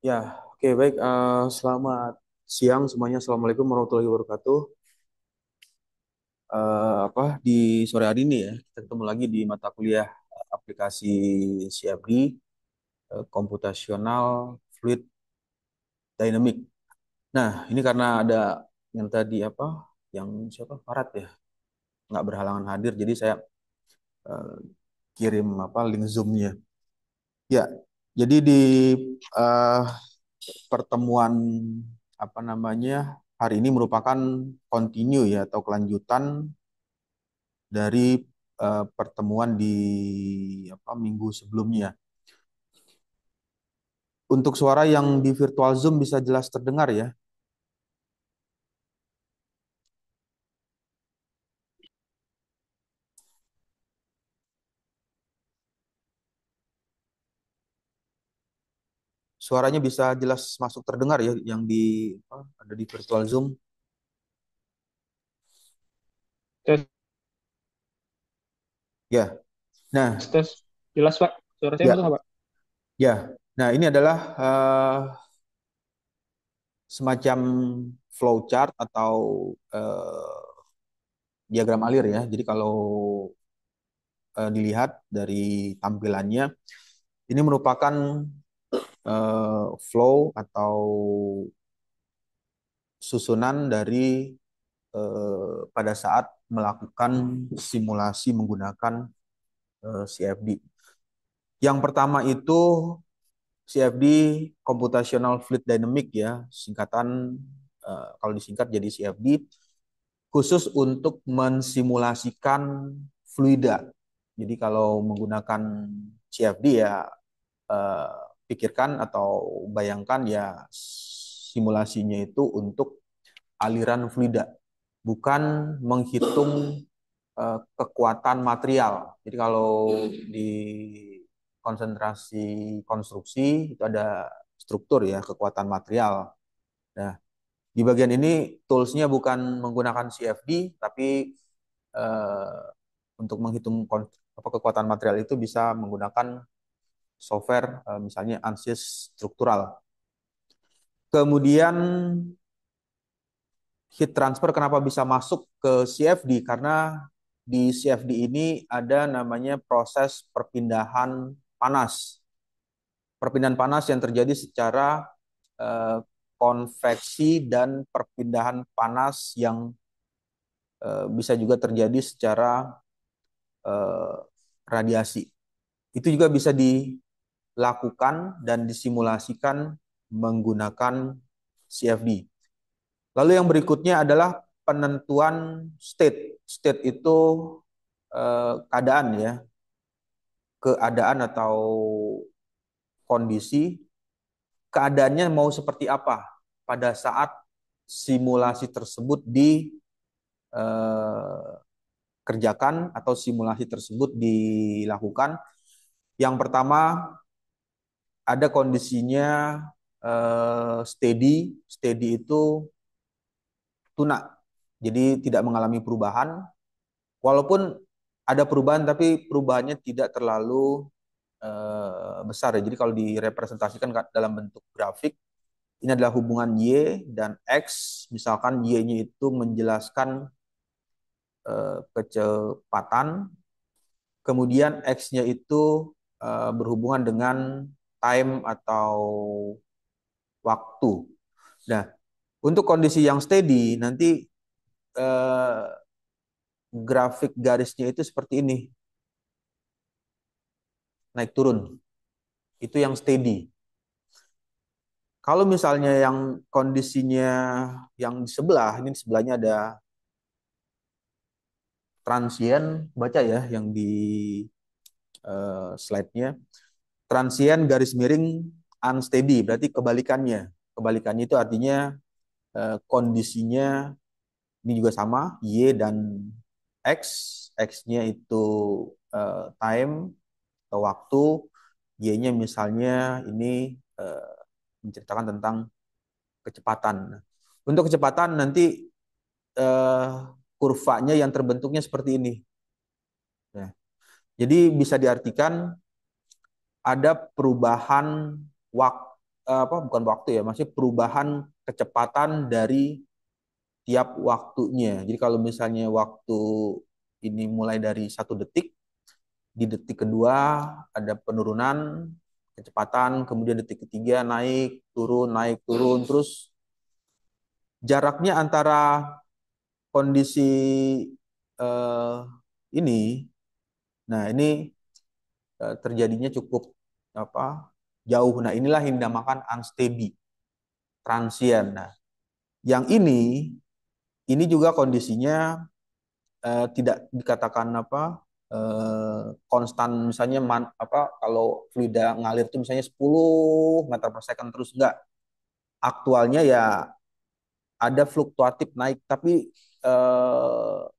Ya, oke baik. Selamat siang semuanya. Assalamualaikum warahmatullahi wabarakatuh. Di sore hari ini ya kita ketemu lagi di mata kuliah aplikasi CFD, Computational Fluid Dynamic. Nah, ini karena ada yang tadi yang siapa Farad ya nggak berhalangan hadir, jadi saya eh, kirim link Zoom-nya. Ya, jadi di eh, pertemuan hari ini merupakan continue ya atau kelanjutan dari pertemuan di minggu sebelumnya. Untuk suara yang di virtual Zoom bisa jelas terdengar ya. Suaranya bisa jelas masuk terdengar ya yang ada di virtual Zoom. Tes, Ya. Nah, tes. Jelas, Pak. Suara saya masuk ya, nggak, Pak? ya. Nah, ini adalah semacam flowchart atau diagram alir ya. Jadi kalau dilihat dari tampilannya, ini merupakan flow atau susunan dari pada saat melakukan simulasi menggunakan CFD. Yang pertama itu CFD Computational Fluid Dynamic ya, singkatan kalau disingkat jadi CFD, khusus untuk mensimulasikan fluida. Jadi kalau menggunakan CFD ya eh, pikirkan atau bayangkan ya simulasinya itu untuk aliran fluida, bukan menghitung kekuatan material. Jadi kalau di konsentrasi konstruksi itu ada struktur ya, kekuatan material. Nah, di bagian ini toolsnya bukan menggunakan CFD, tapi eh, untuk menghitung kekuatan material itu bisa menggunakan software misalnya ANSYS struktural. Kemudian heat transfer kenapa bisa masuk ke CFD? Karena di CFD ini ada namanya proses perpindahan panas. Perpindahan panas yang terjadi secara eh, konveksi dan perpindahan panas yang bisa juga terjadi secara eh, radiasi. Itu juga bisa dilakukan dan disimulasikan menggunakan CFD. Lalu yang berikutnya adalah penentuan state. State itu keadaan ya, keadaan atau kondisi, keadaannya mau seperti apa pada saat simulasi tersebut dikerjakan atau simulasi tersebut dilakukan. Yang pertama ada kondisinya steady. Steady itu tuna, jadi tidak mengalami perubahan. Walaupun ada perubahan, tapi perubahannya tidak terlalu besar ya. Jadi kalau direpresentasikan dalam bentuk grafik, ini adalah hubungan Y dan X. Misalkan Y-nya itu menjelaskan kecepatan, kemudian X-nya itu berhubungan dengan time atau waktu. Nah, untuk kondisi yang steady, nanti eh, grafik garisnya itu seperti ini, naik turun. Itu yang steady. Kalau misalnya yang kondisinya yang di sebelah, ini di sebelahnya ada transient, baca ya yang di slide-nya. Transient garis miring unsteady, berarti kebalikannya. Kebalikannya itu artinya kondisinya ini juga sama, Y dan X. X-nya itu time atau waktu, Y-nya misalnya ini menceritakan tentang kecepatan. Nah, untuk kecepatan nanti eh, kurvanya yang terbentuknya seperti ini. Nah, jadi bisa diartikan ada perubahan waktu, bukan waktu ya, masih perubahan kecepatan dari tiap waktunya. Jadi kalau misalnya waktu ini mulai dari 1 detik, di detik kedua ada penurunan kecepatan, kemudian detik ketiga naik turun, terus jaraknya antara kondisi eh, ini, nah ini terjadinya cukup apa jauh. Nah inilah yang dinamakan unsteady, transient. Nah yang ini juga kondisinya tidak dikatakan konstan, misalnya kalau fluida ngalir itu misalnya 10 meter per second terus, enggak. Aktualnya ya ada fluktuatif naik, tapi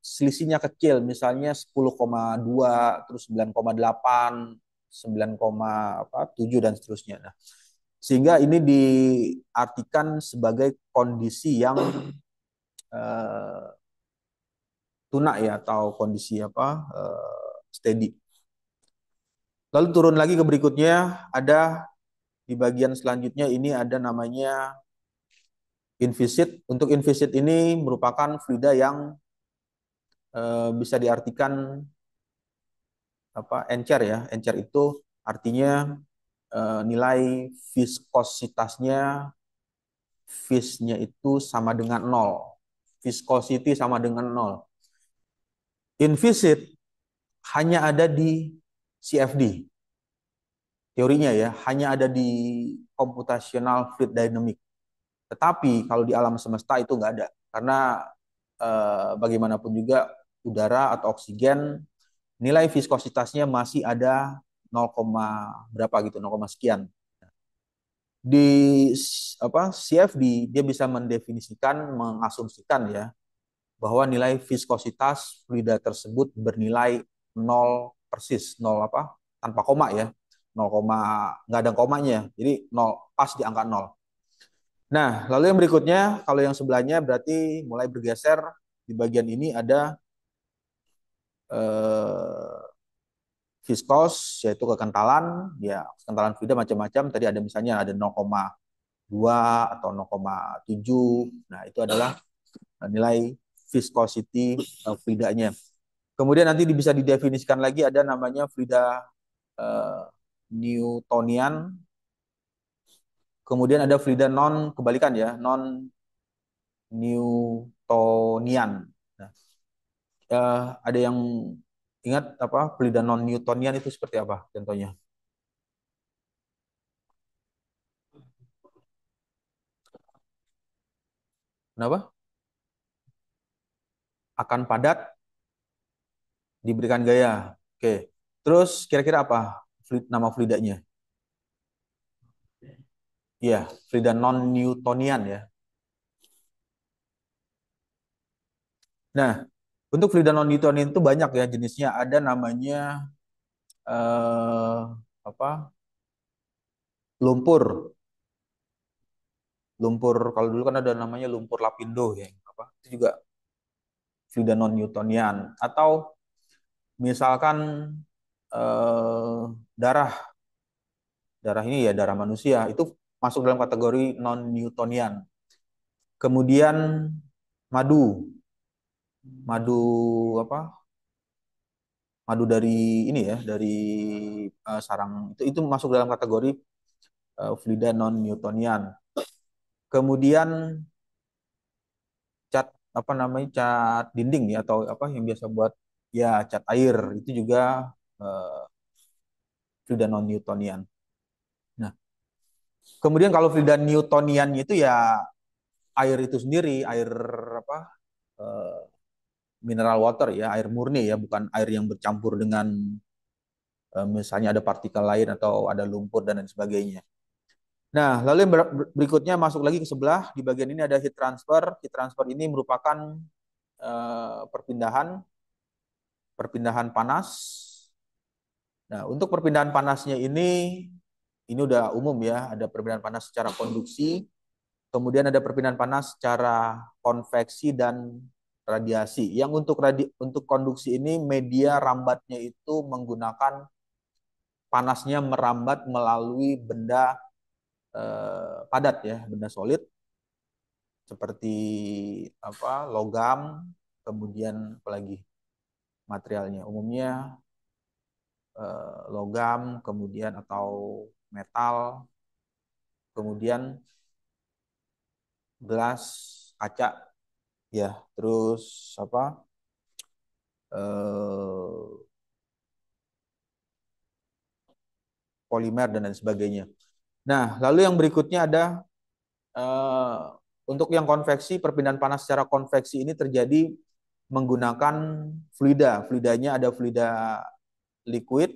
selisihnya kecil, misalnya 10,2 terus 9,8 9,7 dan seterusnya. Nah, sehingga ini diartikan sebagai kondisi yang eh, tuna ya, atau kondisi steady. Lalu turun lagi ke berikutnya, ada di bagian selanjutnya ini ada namanya invisit. Untuk invisit ini merupakan fluida yang bisa diartikan encer ya. Encer itu artinya nilai viskositasnya, vis-nya itu sama dengan nol. Viscosity sama dengan nol. Invisit hanya ada di CFD. Teorinya ya, hanya ada di computational fluid dynamic. Tetapi kalau di alam semesta itu nggak ada. Karena bagaimanapun juga udara atau oksigen, nilai viskositasnya masih ada 0, berapa gitu, 0, sekian. Di CFD dia bisa mendefinisikan, mengasumsikan ya, bahwa nilai viskositas fluida tersebut bernilai 0 persis, 0 tanpa koma ya. 0, nggak ada komanya. Jadi 0 pas di angka 0. Nah, lalu yang berikutnya, kalau yang sebelahnya berarti mulai bergeser. Di bagian ini ada eh, viskos, yaitu kekentalan. Ya, kekentalan fluida macam-macam. Tadi ada misalnya ada 0,2 atau 0,7. Nah, itu adalah nilai viscosity fluidanya. Kemudian nanti bisa didefinisikan lagi, ada namanya fluida eh, Newtonian. Kemudian ada fluida non kebalikan ya, non Newtonian. Nah, ada yang ingat fluida non Newtonian itu seperti apa contohnya? Kenapa? Akan padat, diberikan gaya. Oke. Terus kira-kira apa nama fluidanya? Iya, fluida non Newtonian ya. Nah, untuk fluida non Newtonian itu banyak ya jenisnya. Ada namanya eh, apa? Lumpur. Lumpur kalau dulu kan ada namanya lumpur lapindo ya. Itu juga fluida non Newtonian. Atau misalkan eh, darah, darah ini ya darah manusia itu masuk dalam kategori non Newtonian. Kemudian madu, madu apa? Madu dari ini ya, dari sarang itu masuk dalam kategori fluida non Newtonian. Kemudian cat cat dinding ya, atau yang biasa buat ya cat air, itu juga uh, fluida non Newtonian. Nah, kemudian kalau fluida Newtonian itu ya air itu sendiri, air apa uh, mineral water ya, air murni ya, bukan air yang bercampur dengan misalnya ada partikel lain atau ada lumpur dan lain sebagainya. Nah, lalu yang berikutnya masuk lagi ke sebelah, di bagian ini ada heat transfer. Heat transfer ini merupakan perpindahan perpindahan panas. Nah, untuk perpindahan panasnya ini udah umum ya, ada perpindahan panas secara konduksi, kemudian ada perpindahan panas secara konveksi dan radiasi. Yang untuk konduksi ini media rambatnya itu menggunakan panasnya merambat melalui benda padat ya, benda solid seperti apa logam, kemudian apalagi materialnya umumnya logam, kemudian atau metal, kemudian gelas, kaca, ya, terus apa eh, polimer dan lain sebagainya. Nah, lalu yang berikutnya ada eh, untuk yang konveksi, perpindahan panas secara konveksi ini terjadi menggunakan fluida. Fluidanya ada fluida liquid,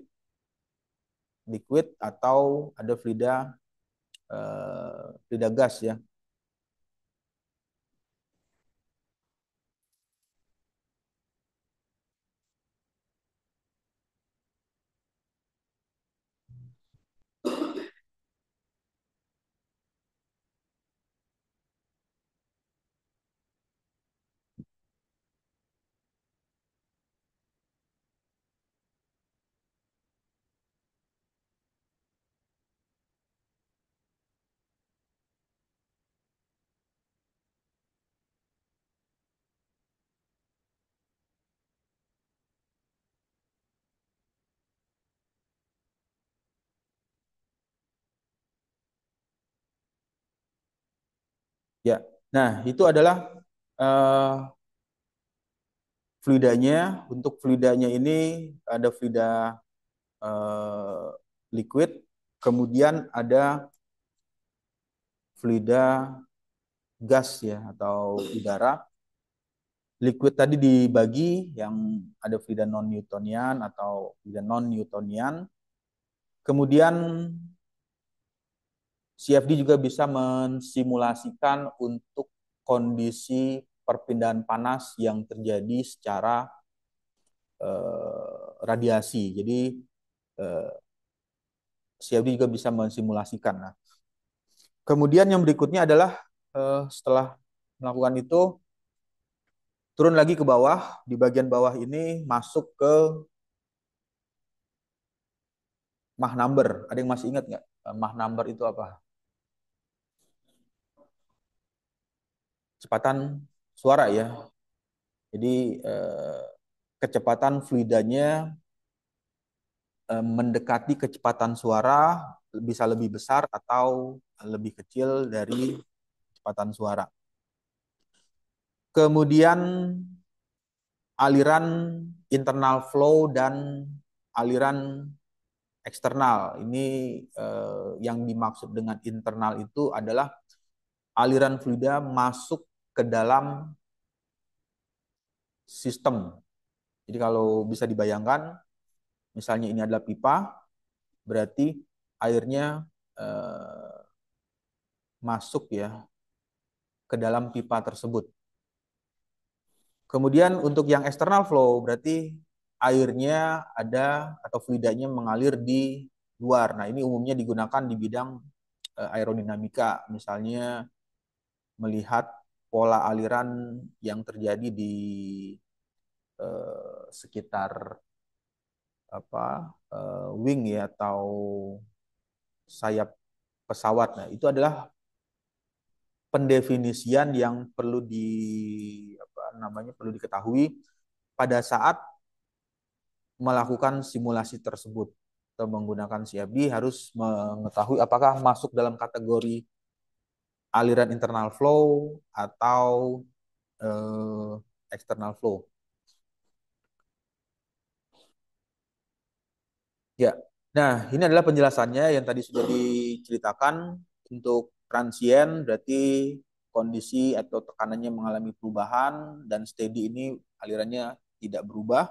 liquid atau ada fluida gas ya. Ya. Nah, itu adalah eh, fluidanya. Untuk fluidanya ini ada fluida eh, liquid, kemudian ada fluida gas ya atau udara. Liquid tadi dibagi yang ada fluida non Newtonian atau fluida non Newtonian. Kemudian CFD juga bisa mensimulasikan untuk kondisi perpindahan panas yang terjadi secara radiasi. Jadi eh, CFD juga bisa mensimulasikan. Nah, kemudian yang berikutnya adalah setelah melakukan itu turun lagi ke bawah. Di bagian bawah ini masuk ke Mach number. Ada yang masih ingat nggak? Mach number itu apa? Kecepatan suara ya. Jadi kecepatan fluidanya mendekati kecepatan suara bisa lebih besar atau lebih kecil dari kecepatan suara. Kemudian aliran internal flow dan aliran eksternal. Ini yang dimaksud dengan internal itu adalah aliran fluida masuk ke dalam sistem. Jadi kalau bisa dibayangkan, misalnya ini adalah pipa, berarti airnya masuk ya ke dalam pipa tersebut. Kemudian untuk yang external flow berarti airnya ada atau fluidanya mengalir di luar. Nah, ini umumnya digunakan di bidang aerodinamika, misalnya melihat pola aliran yang terjadi di sekitar apa wing ya atau sayap pesawat. Nah, itu adalah pendefinisian yang perlu perlu diketahui pada saat melakukan simulasi tersebut atau menggunakan CFD harus mengetahui apakah masuk dalam kategori aliran internal flow atau eh, external flow. Ya, nah ini adalah penjelasannya yang tadi sudah diceritakan. Untuk transient berarti kondisi atau tekanannya mengalami perubahan dan steady ini alirannya tidak berubah.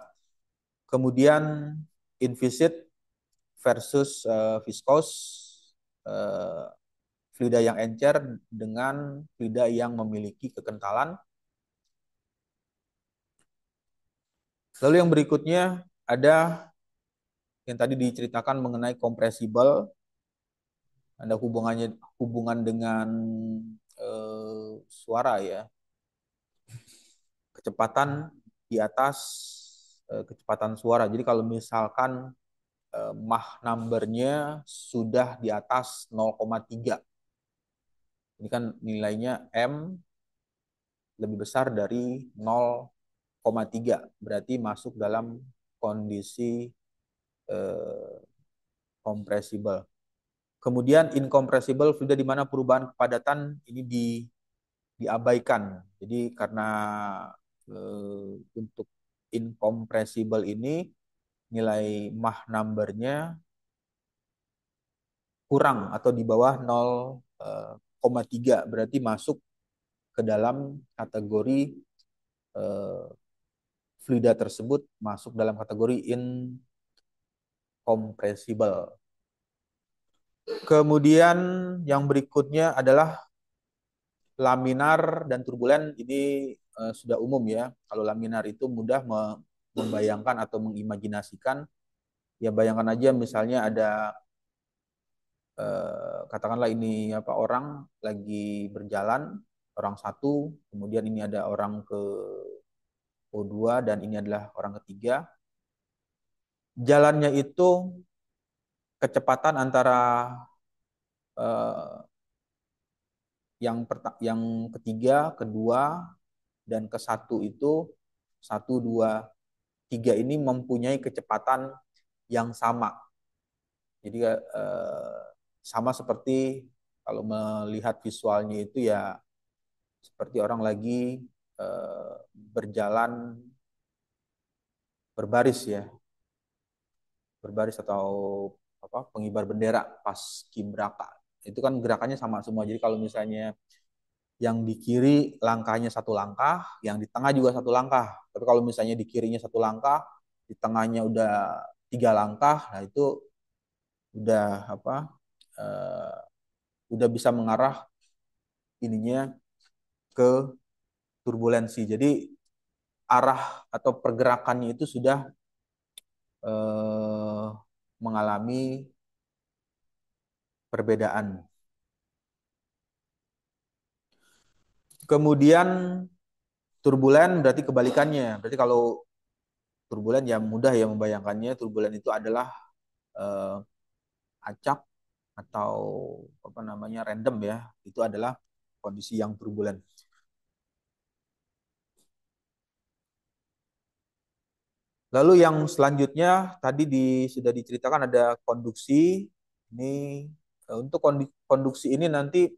Kemudian inviscid versus viscous, uh, fluida yang encer dengan fluida yang memiliki kekentalan. Lalu yang berikutnya ada yang tadi diceritakan mengenai compressible, ada hubungan dengan suara ya, kecepatan di atas kecepatan suara. Jadi kalau misalkan Mach number-nya sudah di atas 0,3 Ini kan nilainya M lebih besar dari 0,3, berarti masuk dalam kondisi eh, compressible. Kemudian incompressible fluida di mana perubahan kepadatan ini diabaikan. Jadi karena untuk incompressible ini nilai Mach number-nya kurang atau di bawah 0,3, berarti masuk ke dalam kategori eh, fluida tersebut masuk dalam kategori incompressible. Kemudian yang berikutnya adalah laminar dan turbulen. Ini sudah umum ya. Kalau laminar itu mudah membayangkan atau mengimajinasikan. Ya bayangkan aja misalnya ada katakanlah ini apa, orang lagi berjalan, orang satu, kemudian ini ada orang ke O2 dan ini adalah orang ketiga. Jalannya itu kecepatan antara eh, yang ketiga, kedua, dan ke satu itu, satu, dua, tiga ini mempunyai kecepatan yang sama. Jadi sama seperti kalau melihat visualnya itu ya seperti orang lagi berjalan berbaris ya, berbaris atau apa, pengibar bendera pas kibraka. Itu kan gerakannya sama semua. Jadi kalau misalnya yang di kiri langkahnya satu langkah, yang di tengah juga satu langkah. Tapi kalau misalnya di kirinya satu langkah, di tengahnya udah tiga langkah, nah itu udah apa? Uh, udah bisa mengarah ininya ke turbulensi. Jadi arah atau pergerakannya itu sudah mengalami perbedaan. Kemudian turbulen berarti kebalikannya. Berarti kalau turbulen ya mudah ya membayangkannya. Turbulen itu adalah eh, acak atau apa namanya, random ya. Itu adalah kondisi yang turbulen. Lalu yang selanjutnya tadi sudah diceritakan ada konduksi. Ini untuk konduksi ini nanti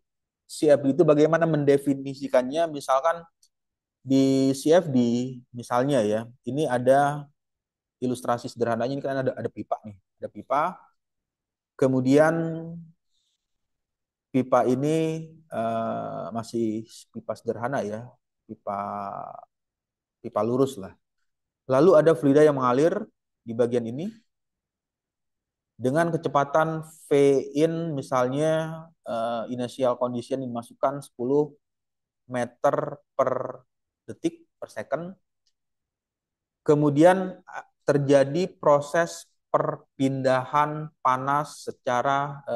CFD itu bagaimana mendefinisikannya. Misalkan di CFD misalnya ya, ini ada ilustrasi sederhananya, ini kan ada pipa nih, ada pipa. Kemudian pipa ini masih pipa sederhana ya, pipa pipa lurus lah. Lalu ada fluida yang mengalir di bagian ini dengan kecepatan V in misalnya initial condition dimasukkan 10 meter per detik per second. Kemudian terjadi proses perpindahan panas secara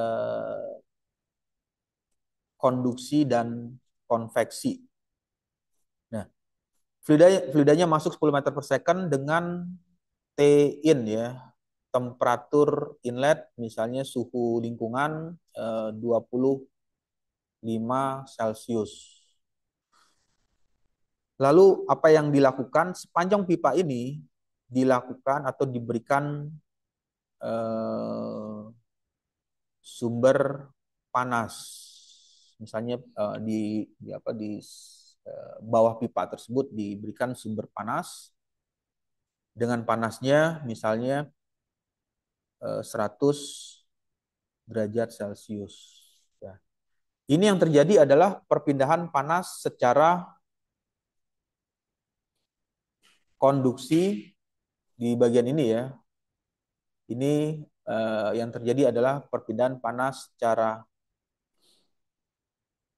konduksi dan konveksi. Nah, fluidanya masuk 10 meter per second dengan T in ya, temperatur inlet misalnya suhu lingkungan 25 Celcius. Lalu apa yang dilakukan sepanjang pipa ini, dilakukan atau diberikan sumber panas. Misalnya di bawah pipa tersebut diberikan sumber panas dengan panasnya misalnya 100 derajat Celcius. Ya. Ini yang terjadi adalah perpindahan panas secara konduksi di bagian ini ya. Ini yang terjadi adalah perpindahan panas secara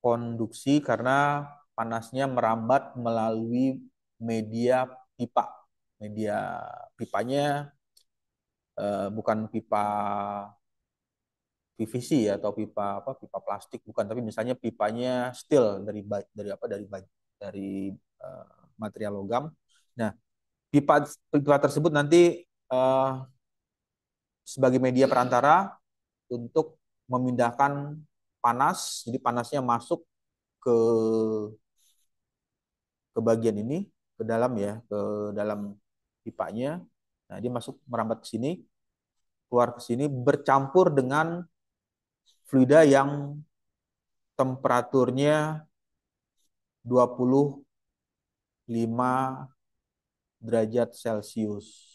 konduksi karena panasnya merambat melalui media pipa. Media pipanya bukan pipa PVC ya, atau pipa apa, pipa plastik bukan, tapi misalnya pipanya steel dari material logam. Nah, pipa pipa tersebut nanti sebagai media perantara untuk memindahkan panas. Jadi panasnya masuk ke bagian ini, ke dalam ya, ke dalam pipanya. Nah, dia masuk merambat ke sini, keluar ke sini, bercampur dengan fluida yang temperaturnya 25 derajat Celcius.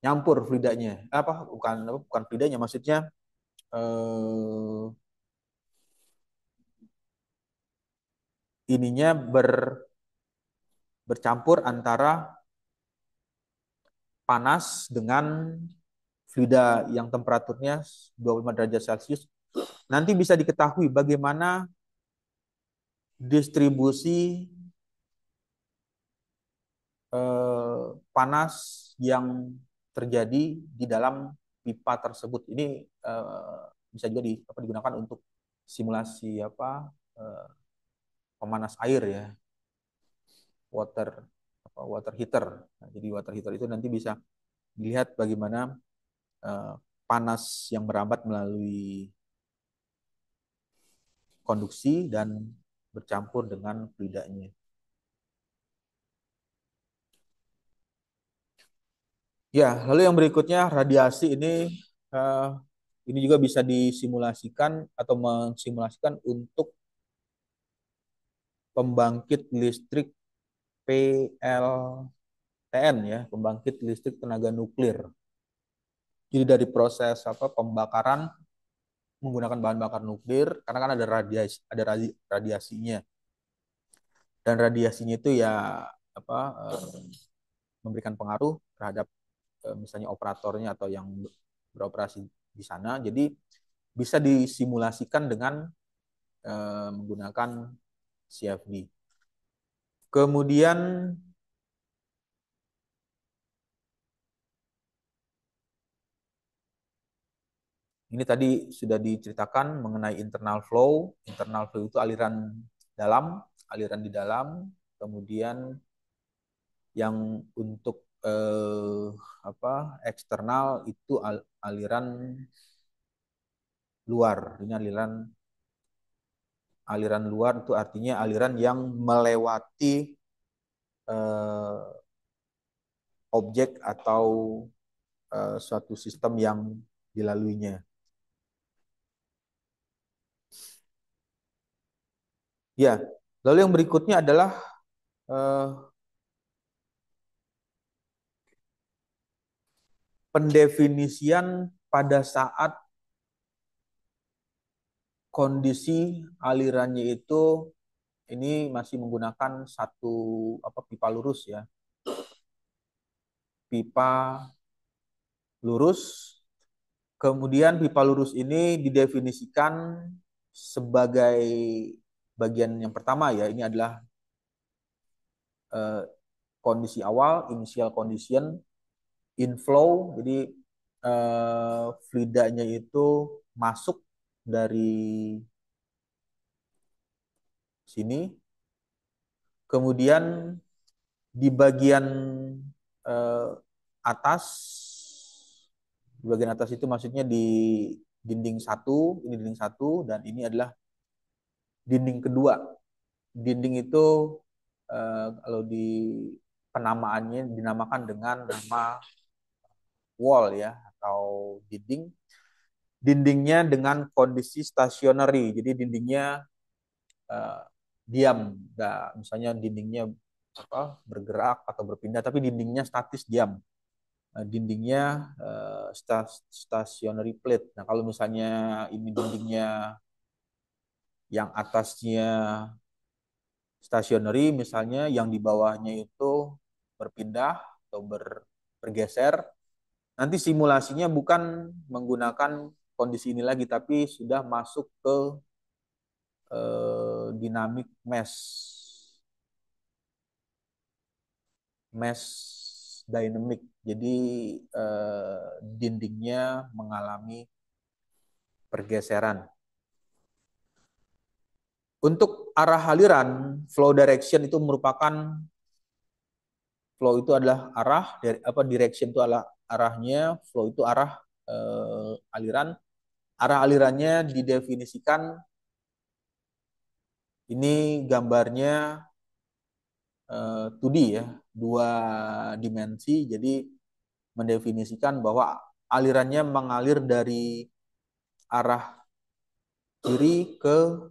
Nyampur fluidanya. Bukan fluidanya, maksudnya eh, ininya bercampur antara panas dengan fluida yang temperaturnya 25 derajat Celcius. Nanti bisa diketahui bagaimana distribusi panas yang terjadi di dalam pipa tersebut. Ini bisa juga digunakan untuk simulasi pemanas air ya, water water heater. Nah, jadi water heater itu nanti bisa dilihat bagaimana panas yang merambat melalui konduksi dan bercampur dengan fluidanya. Ya, lalu yang berikutnya radiasi ini juga bisa disimulasikan atau mensimulasikan untuk pembangkit listrik PLTN ya, pembangkit listrik tenaga nuklir. Jadi dari proses pembakaran menggunakan bahan bakar nuklir, karena kan radiasinya, dan radiasinya itu ya memberikan pengaruh terhadap misalnya operatornya atau yang beroperasi di sana. Jadi bisa disimulasikan dengan menggunakan CFD. Kemudian ini tadi sudah diceritakan mengenai internal flow. Internal flow itu aliran dalam, aliran di dalam. Kemudian yang untuk eksternal itu aliran luar. Ini aliran luar itu artinya aliran yang melewati objek atau suatu sistem yang dilaluinya. Ya, lalu yang berikutnya adalah pendefinisian pada saat kondisi alirannya itu ini masih menggunakan satu pipa lurus ya. Pipa lurus. Kemudian pipa lurus ini didefinisikan sebagai bagian yang pertama ya. Ini adalah kondisi awal, initial condition, inflow. Jadi fluidanya itu masuk dari sini. Kemudian di bagian eh, atas, di bagian atas itu maksudnya di dinding satu, ini dinding satu, dan ini adalah dinding kedua. Dinding itu kalau di penamaannya dinamakan dengan nama wall ya, atau dinding. Dindingnya dengan kondisi stationary, jadi dindingnya diam. Nah, misalnya dindingnya bergerak atau berpindah, tapi dindingnya statis diam. Dindingnya stationary plate. Nah, kalau misalnya ini dindingnya yang atasnya stationary, misalnya yang di bawahnya itu berpindah atau bergeser, nanti simulasinya bukan menggunakan kondisi ini lagi, tapi sudah masuk ke dynamic mesh dynamic. Jadi dindingnya mengalami pergeseran. Untuk arah aliran, flow direction itu merupakan, flow itu adalah arah, direction itu adalah arahnya, flow itu arah aliran. Arah alirannya didefinisikan Ini gambarnya 2D ya, dua dimensi. Jadi mendefinisikan bahwa alirannya mengalir dari arah kiri ke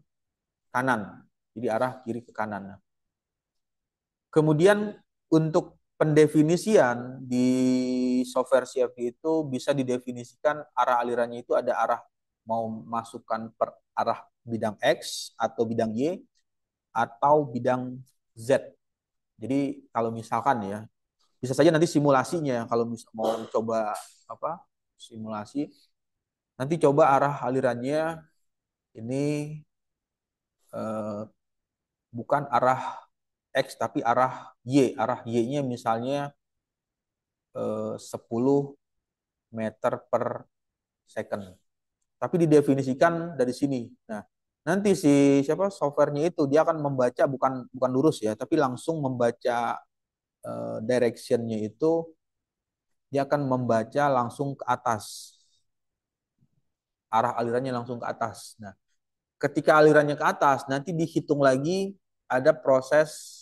kanan. Jadi arah kiri ke kanan. Kemudian untuk pendefinisian di software CFD itu bisa didefinisikan arah alirannya itu ada arah mau masukkan per arah bidang X atau bidang Y atau bidang Z. Jadi kalau misalkan ya, bisa saja nanti simulasinya kalau mau coba apa simulasi, nanti coba arah alirannya ini eh, bukan arah X tapi arah Y. Arah Y-nya misalnya 10 meter per second. Tapi didefinisikan dari sini. Nah, nanti si siapa softwarenya itu dia akan membaca bukan bukan lurus ya, tapi langsung membaca directionnya itu dia akan membaca langsung ke atas. Arah alirannya langsung ke atas. Nah, ketika alirannya ke atas, nanti dihitung lagi ada proses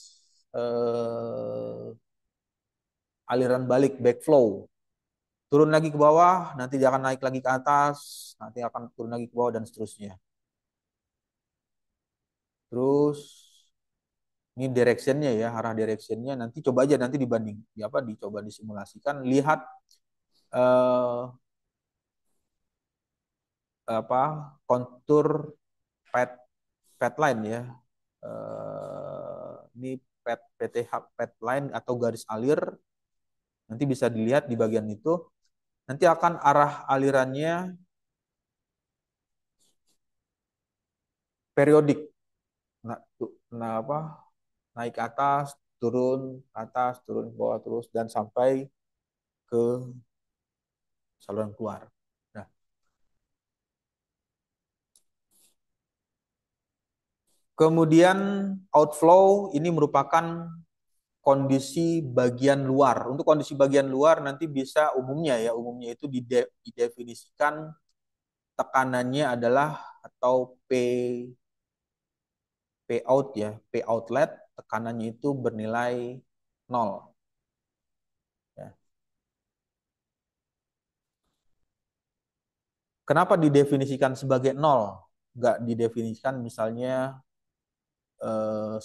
aliran balik backflow. Turun lagi ke bawah, nanti dia akan naik lagi ke atas, nanti akan turun lagi ke bawah dan seterusnya. Terus ini directionnya ya, arah directionnya nanti coba aja nanti dibanding, ya apa dicoba disimulasikan, lihat eh, apa kontur pad pad line ya. Ini pad PTH pad line atau garis alir, nanti bisa dilihat di bagian itu. Nanti akan arah alirannya periodik. Nah, apa naik ke atas, turun ke bawah terus dan sampai ke saluran keluar. Nah, kemudian outflow ini merupakan kondisi bagian luar. Untuk kondisi bagian luar nanti bisa umumnya itu didefinisikan tekanannya adalah atau P out ya, P outlet tekanannya itu bernilai 0. Ya. Kenapa didefinisikan sebagai 0? Nggak didefinisikan misalnya 10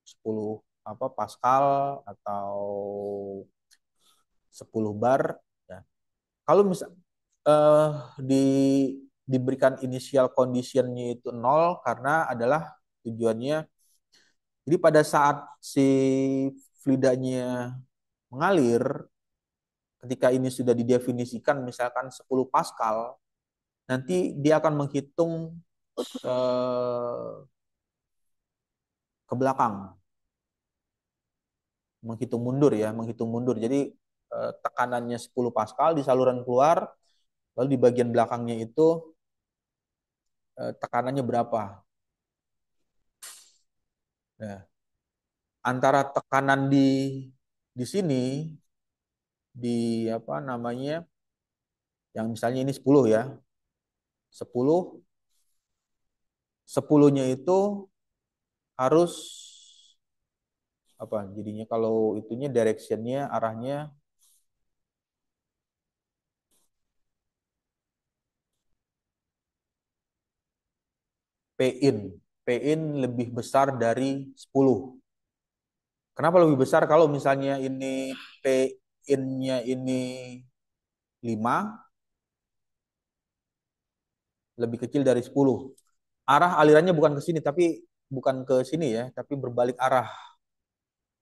10 apa Pascal atau 10 bar ya. Kalau misal eh, di diberikan initial conditionnya itu 0 karena adalah tujuannya jadi pada saat si fluidanya mengalir ketika ini sudah didefinisikan misalkan 10 Pascal nanti dia akan menghitung eh, ke belakang menghitung mundur. Jadi tekanannya 10 Pascal di saluran keluar, lalu di bagian belakangnya itu tekanannya berapa. Nah, antara tekanan di sini di apa namanya yang misalnya ini 10 ya. 10 10-nya itu harus apa jadinya kalau itunya directionnya arahnya P in. P in lebih besar dari 10. Kenapa lebih besar kalau misalnya ini P in-nya ini 5 lebih kecil dari 10. Arah alirannya bukan ke sini tapi bukan ke sini ya, tapi berbalik arah.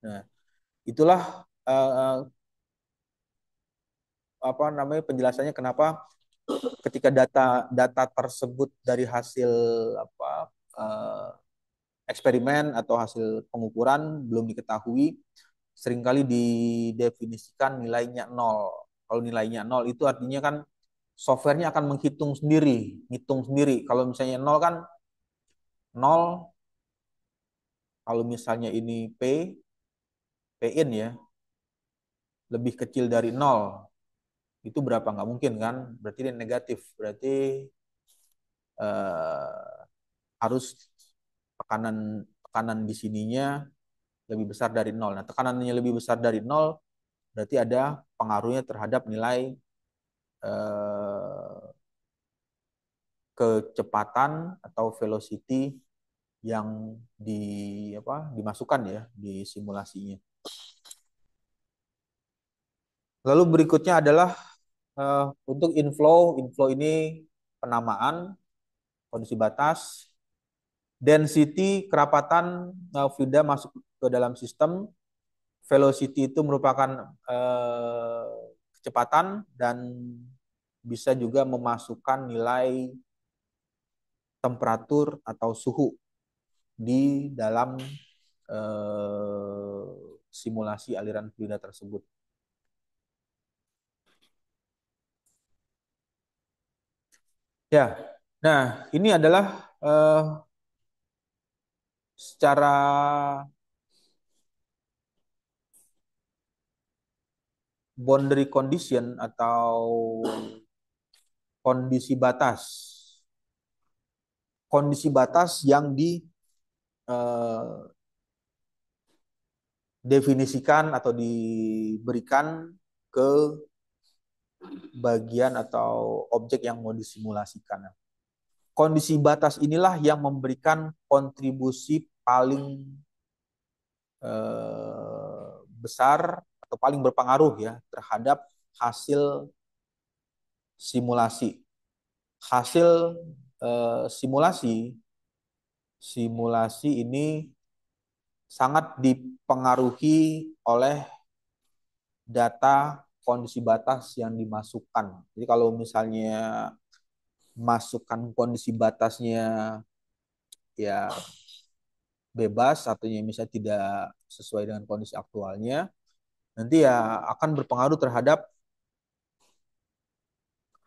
Nah, itulah apa namanya penjelasannya kenapa ketika data data tersebut dari hasil apa eksperimen atau hasil pengukuran belum diketahui, seringkali didefinisikan nilainya nol. Kalau nilainya nol itu artinya kan softwarenya akan menghitung sendiri, ngitung sendiri. Kalau misalnya nol kan nol, kalau misalnya ini P in ya, lebih kecil dari nol, itu berapa? Nggak mungkin kan? Berarti ini negatif. Berarti harus tekanan di sininya lebih besar dari nol. Nah, tekanannya lebih besar dari nol berarti ada pengaruhnya terhadap nilai eh, kecepatan atau velocity yang dimasukkan ya di simulasinya. Lalu berikutnya adalah untuk inflow. Inflow ini penamaan kondisi batas, density kerapatan fluida masuk ke dalam sistem, velocity itu merupakan kecepatan dan bisa juga memasukkan nilai temperatur atau suhu di dalam simulasi aliran fluida tersebut. Ya, nah ini adalah secara boundary condition atau kondisi batas. Kondisi batas yang didefinisikan atau diberikan ke bagian atau objek yang mau disimulasikan. Kondisi batas inilah yang memberikan kontribusi paling besar atau paling berpengaruh ya terhadap hasil simulasi. Hasil simulasi ini sangat dipengaruhi oleh data kondisi batas yang dimasukkan. Jadi kalau misalnya masukkan kondisi batasnya ya bebas, satunya misalnya tidak sesuai dengan kondisi aktualnya, nanti ya akan berpengaruh terhadap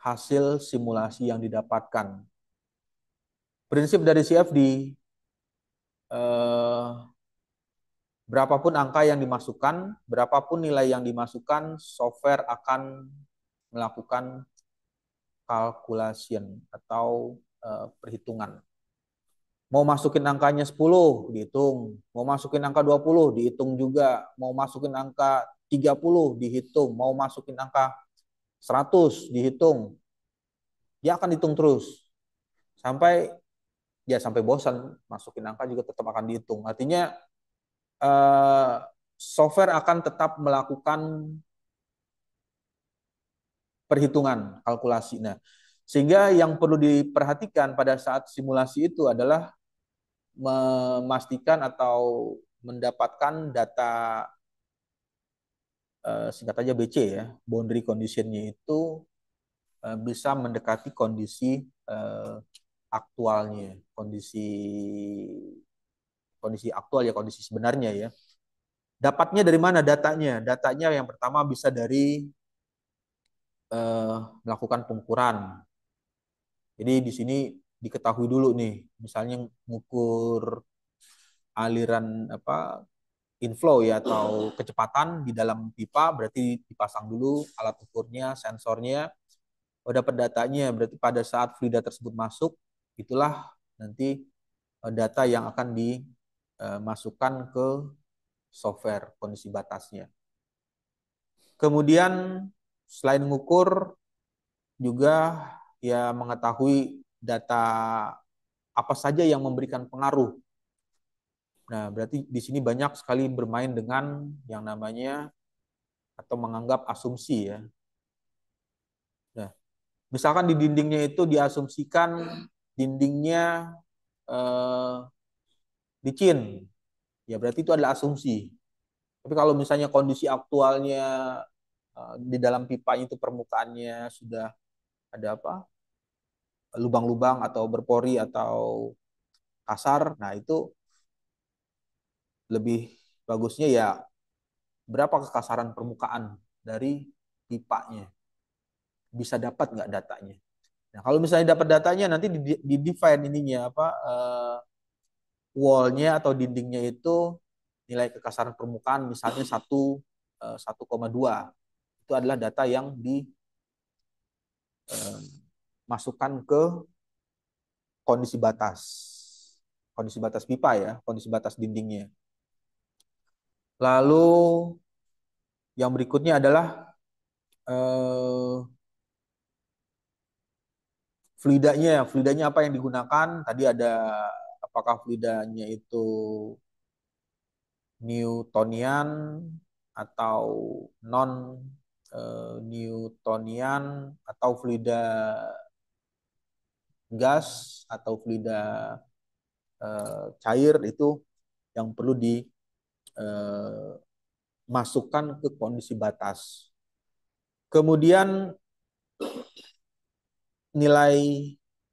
hasil simulasi yang didapatkan. Prinsip dari CFD, berapapun angka yang dimasukkan, berapapun nilai yang dimasukkan, software akan melakukan calculation atau perhitungan. Mau masukin angkanya 10, dihitung. Mau masukin angka 20, dihitung juga. Mau masukin angka 30, dihitung. Mau masukin angka 100, dihitung. Dia akan hitung terus. Sampai bosan. Masukin angka juga tetap akan dihitung. Artinya software akan tetap melakukan perhitungan, kalkulasi. Nah, sehingga yang perlu diperhatikan pada saat simulasi itu adalah memastikan atau mendapatkan data singkat aja BC ya, boundary condition-nya itu bisa mendekati kondisi aktualnya, kondisi aktual ya, kondisi sebenarnya ya. Dapatnya dari mana datanya? Datanya yang pertama bisa dari melakukan pengukuran. Jadi di sini diketahui dulu nih, misalnya mengukur aliran inflow ya atau kecepatan di dalam pipa, berarti dipasang dulu alat ukurnya, sensornya. Oh, dapat datanya, berarti pada saat fluida tersebut masuk, itulah nanti data yang akan dimasukkan ke software kondisi batasnya. Kemudian selain mengukur juga ya mengetahui data apa saja yang memberikan pengaruh. Nah, berarti di sini banyak sekali bermain dengan yang namanya atau menganggap asumsi ya. Nah, misalkan di dindingnya itu diasumsikan dindingnya eh, licin, ya berarti itu adalah asumsi. Tapi kalau misalnya kondisi aktualnya di dalam pipanya itu permukaannya sudah ada lubang-lubang atau berpori atau kasar, nah itu lebih bagusnya ya berapa kekasaran permukaan dari pipanya, bisa dapat nggak datanya. Nah kalau misalnya dapat datanya nanti di define ininya wallnya atau dindingnya itu nilai kekasaran permukaan misalnya 1,2, itu adalah data yang dimasukkan ke kondisi batas. kondisi batas pipa ya, kondisi batas dindingnya. Lalu yang berikutnya adalah eh, fluidanya. Fluidanya apa yang digunakan? Tadi ada apakah fluidanya itu Newtonian atau non Newtonian atau fluida gas atau fluida cair itu yang perlu dimasukkan ke kondisi batas. Kemudian nilai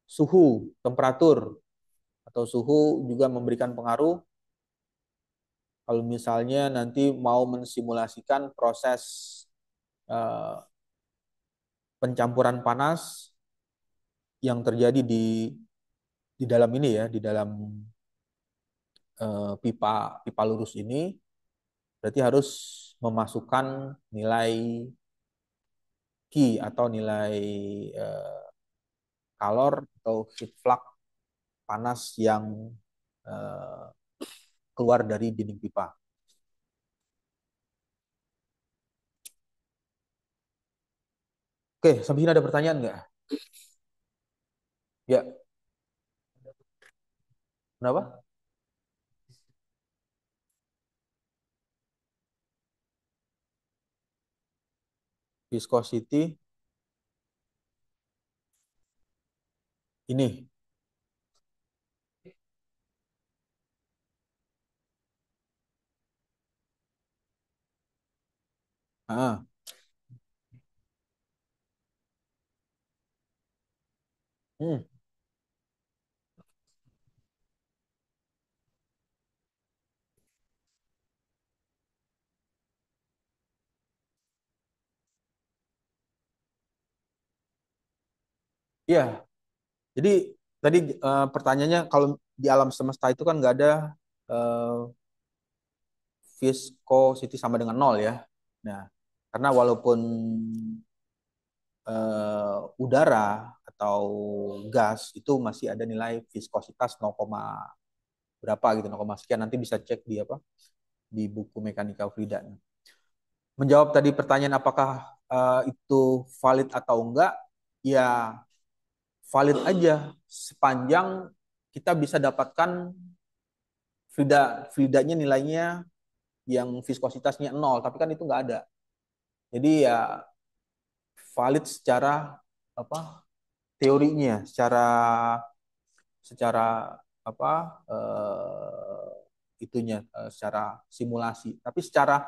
suhu, temperatur atau suhu juga memberikan pengaruh. Kalau misalnya nanti mau mensimulasikan proses eh, pencampuran panas yang terjadi di dalam ini ya, di dalam pipa pipa lurus ini, berarti harus memasukkan nilai Q atau nilai eh, kalor atau heat flux panas yang eh, keluar dari dinding pipa. Oke, sampai sini ada pertanyaan nggak? Ya, kenapa? Viscosity ini. Ah, hmm, iya. Jadi tadi pertanyaannya kalau di alam semesta itu kan nggak ada eh, viscosity sama dengan nol ya. Nah, karena walaupun udara atau gas itu masih ada nilai viskositas 0, berapa gitu, 0, sekian, nanti bisa cek di apa di buku mekanika fluida. Menjawab tadi pertanyaan apakah itu valid atau enggak, ya valid aja sepanjang kita bisa dapatkan fluidanya nilainya yang viskositasnya 0, tapi kan itu nggak ada. Jadi ya valid secara apa teorinya, secara secara apa itunya secara simulasi. Tapi secara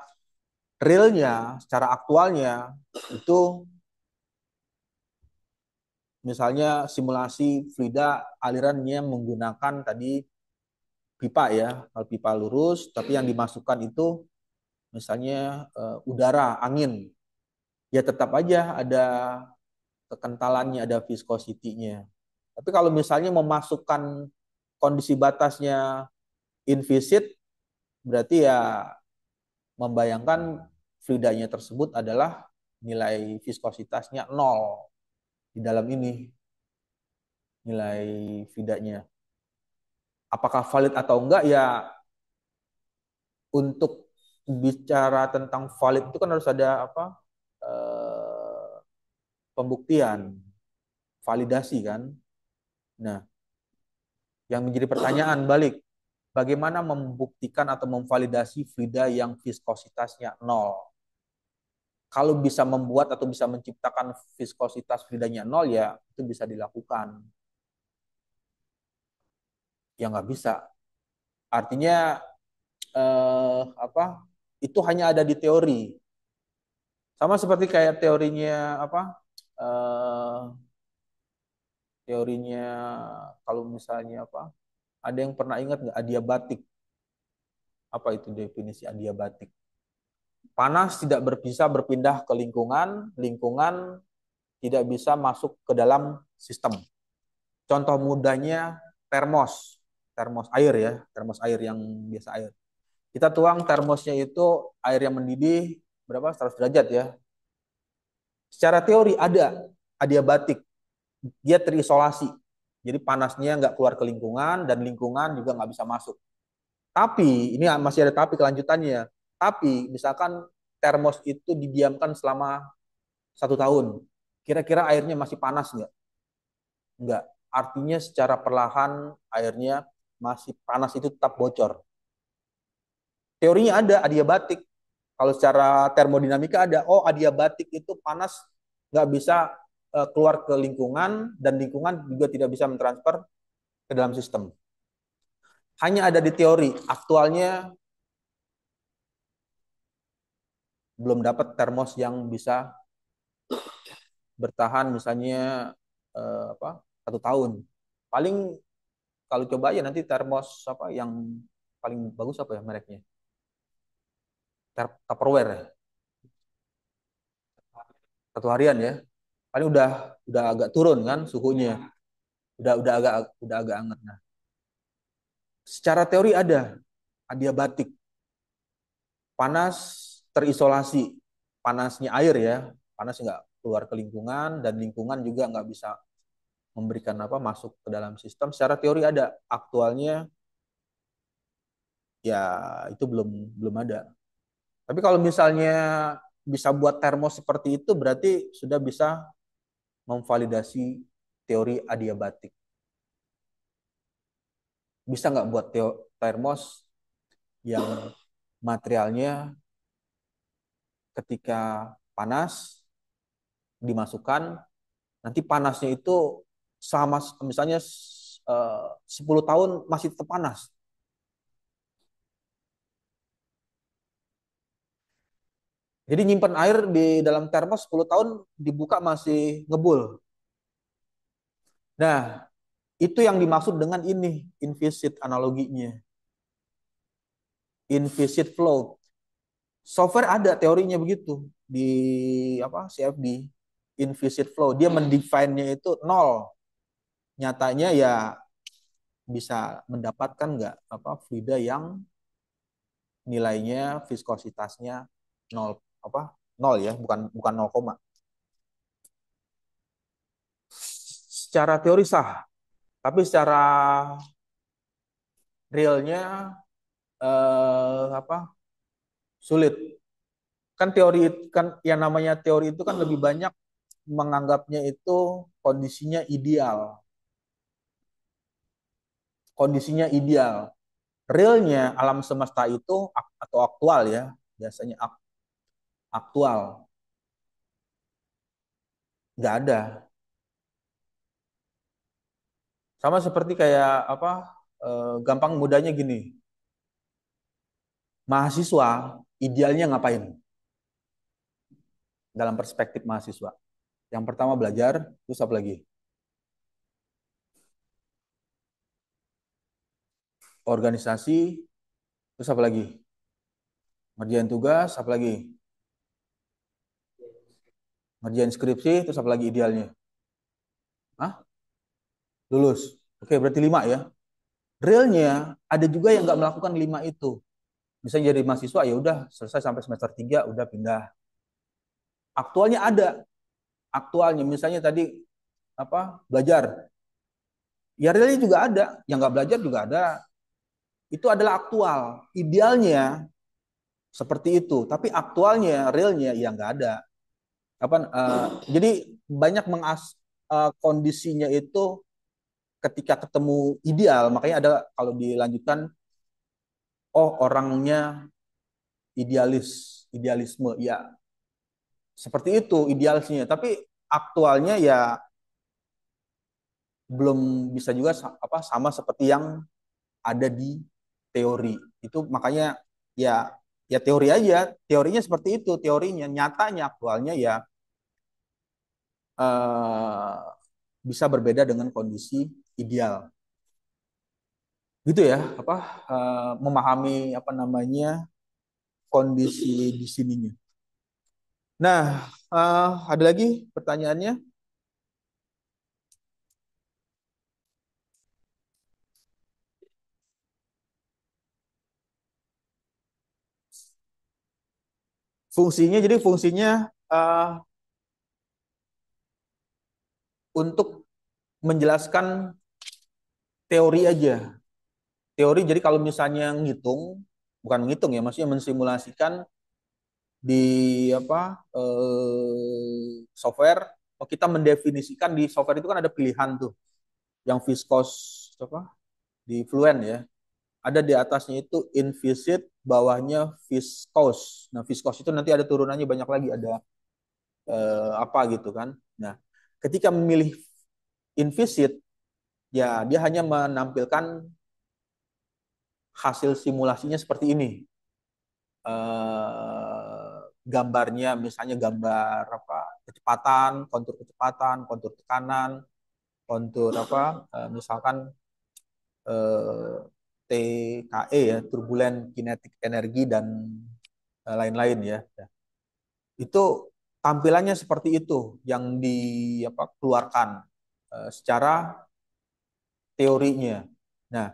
realnya, secara aktualnya itu misalnya simulasi fluida alirannya menggunakan tadi pipa ya, kalau pipa lurus, tapi yang dimasukkan itu misalnya udara, angin, ya tetap aja ada kekentalannya, ada viscosity-nya. Tapi kalau misalnya memasukkan kondisi batasnya invisit, berarti ya membayangkan fluidanya tersebut adalah nilai viskositasnya 0 di dalam ini, nilai fluidanya. Apakah valid atau enggak ya, untuk bicara tentang valid itu kan harus ada apa eh, pembuktian, validasi kan. Nah, yang menjadi pertanyaan balik, bagaimana membuktikan atau memvalidasi fluida yang viskositasnya 0? Kalau bisa membuat atau bisa menciptakan viskositas fluidanya 0, ya itu bisa dilakukan. Ya nggak bisa. Artinya apa? Itu hanya ada di teori. Sama seperti kayak teorinya apa? Eh, teorinya kalau misalnya apa? Ada yang pernah ingat nggak adiabatik? Apa itu definisi adiabatik? Panas tidak bisa berpindah ke lingkungan, lingkungan tidak bisa masuk ke dalam sistem. Contoh mudahnya termos, termos air ya, termos air yang biasa air. Kita tuang termosnya itu air yang mendidih berapa? 100 derajat ya. Secara teori ada adiabatik, dia terisolasi. Jadi panasnya nggak keluar ke lingkungan dan lingkungan juga nggak bisa masuk. Tapi ini masih ada tapi kelanjutannya. Tapi misalkan termos itu didiamkan selama 1 tahun, kira-kira airnya masih panas nggak? Nggak. Artinya secara perlahan airnya masih panas itu tetap bocor. Teorinya ada adiabatik. Kalau secara termodinamika ada, oh adiabatik itu panas nggak bisa keluar ke lingkungan dan lingkungan juga tidak bisa mentransfer ke dalam sistem. Hanya ada di teori, aktualnya belum dapat termos yang bisa bertahan misalnya 1 tahun. Paling kalau coba ya nanti termos apa yang paling bagus apa ya mereknya? Tupperware ya. 1 harian ya. Paling udah agak turun kan suhunya. Udah agak hangat. Nah, secara teori ada adiabatik. Panas terisolasi. Panasnya air ya. Panas nggak keluar ke lingkungan dan lingkungan juga nggak bisa memberikan apa masuk ke dalam sistem. Secara teori ada, aktualnya ya itu belum belum ada. Tapi kalau misalnya bisa buat termos seperti itu berarti sudah bisa memvalidasi teori adiabatik. Bisa nggak buat termos yang materialnya ketika panas dimasukkan, nanti panasnya itu sama misalnya 10 tahun masih tetap panas. Jadi nyimpan air di dalam termos 10 tahun dibuka masih ngebul. Nah, itu yang dimaksud dengan ini, implicit analoginya. Implicit flow. Software ada teorinya begitu di apa CFD. Implicit flow. Dia mendefine-nya itu nol. Nyatanya ya bisa mendapatkan nggak apa fluida yang nilainya viskositasnya nol apa nol ya bukan bukan 0, secara teori sah tapi secara realnya apa sulit kan teori kan yang namanya teori itu kan lebih banyak menganggapnya itu kondisinya ideal kondisinya ideal realnya alam semesta itu atau aktual ya biasanya aktual nggak ada sama seperti kayak apa gampang mudahnya gini mahasiswa idealnya ngapain dalam perspektif mahasiswa yang pertama belajar terus apa lagi organisasi terus apa lagi ngerjain tugas apa lagi ngerjain skripsi terus apa lagi idealnya Hah? Lulus oke berarti 5 ya realnya ada juga yang nggak melakukan 5 itu misalnya jadi mahasiswa ya udah selesai sampai semester 3 udah pindah aktualnya ada aktualnya misalnya tadi apa belajar ya realnya juga ada yang nggak belajar juga ada itu adalah aktual idealnya seperti itu tapi aktualnya realnya ya nggak ada apa jadi banyak kondisinya itu ketika ketemu ideal makanya ada kalau dilanjutkan oh orangnya idealisme ya seperti itu idealnya tapi aktualnya ya belum bisa juga apa sama seperti yang ada di teori itu makanya ya ya teori aja teorinya seperti itu teorinya nyatanya aktualnya ya eh, bisa berbeda dengan kondisi ideal gitu ya apa memahami apa namanya kondisi di sininya. Nah, ada lagi pertanyaannya? Fungsinya jadi fungsinya untuk menjelaskan teori aja. Teori, jadi kalau misalnya ngitung, bukan ngitung ya, maksudnya mensimulasikan di apa software. Oh, kita mendefinisikan di software itu kan ada pilihan tuh, yang viscous apa di Fluent ya. Ada di atasnya itu inviscid, bawahnya viscous. Nah, viscous itu nanti ada turunannya banyak lagi, ada apa gitu kan. Nah, ketika memilih inviscid, ya dia hanya menampilkan hasil simulasinya seperti ini. Gambarnya misalnya gambar apa kecepatan, kontur tekanan, kontur apa misalkan eh, TKE ya, turbulent kinetic energy dan lain-lain ya. Itu tampilannya seperti itu yang di apa keluarkan secara teorinya. Nah,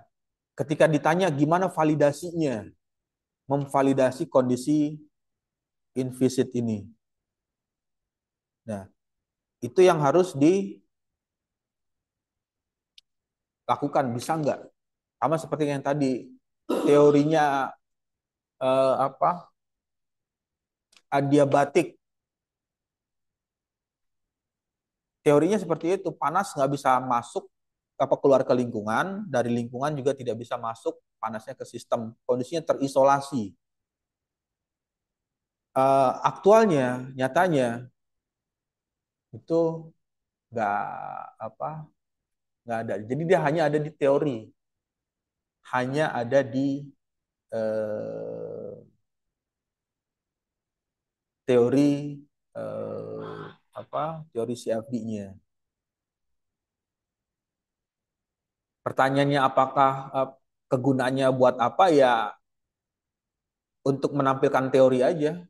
ketika ditanya gimana validasinya, memvalidasi kondisi invisit ini. Nah, itu yang harus dilakukan, bisa nggak? Sama seperti yang tadi, teorinya apa adiabatik, teorinya seperti itu, panas nggak bisa masuk apa keluar ke lingkungan, dari lingkungan juga tidak bisa masuk panasnya ke sistem, kondisinya terisolasi. Aktualnya, nyatanya itu nggak apa nggak ada. Jadi dia hanya ada di teori, hanya ada di eh, teori apa teori CFD-nya. Pertanyaannya apakah kegunaannya buat apa ya, untuk menampilkan teori aja.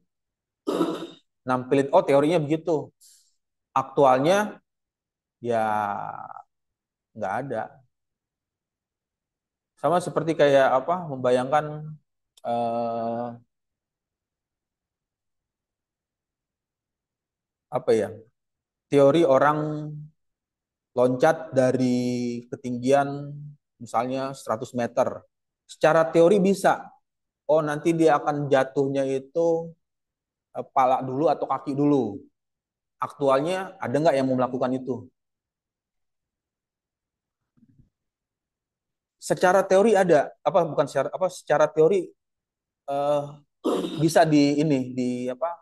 Nampilin, oh teorinya begitu. Aktualnya ya nggak ada. Sama seperti kayak apa, membayangkan eh, apa ya, teori orang loncat dari ketinggian misalnya 100 meter. Secara teori bisa, oh nanti dia akan jatuhnya itu pala dulu atau kaki dulu. Aktualnya ada nggak yang mau melakukan itu? Secara teori ada, apa bukan secara apa, secara teori eh, bisa di ini di apa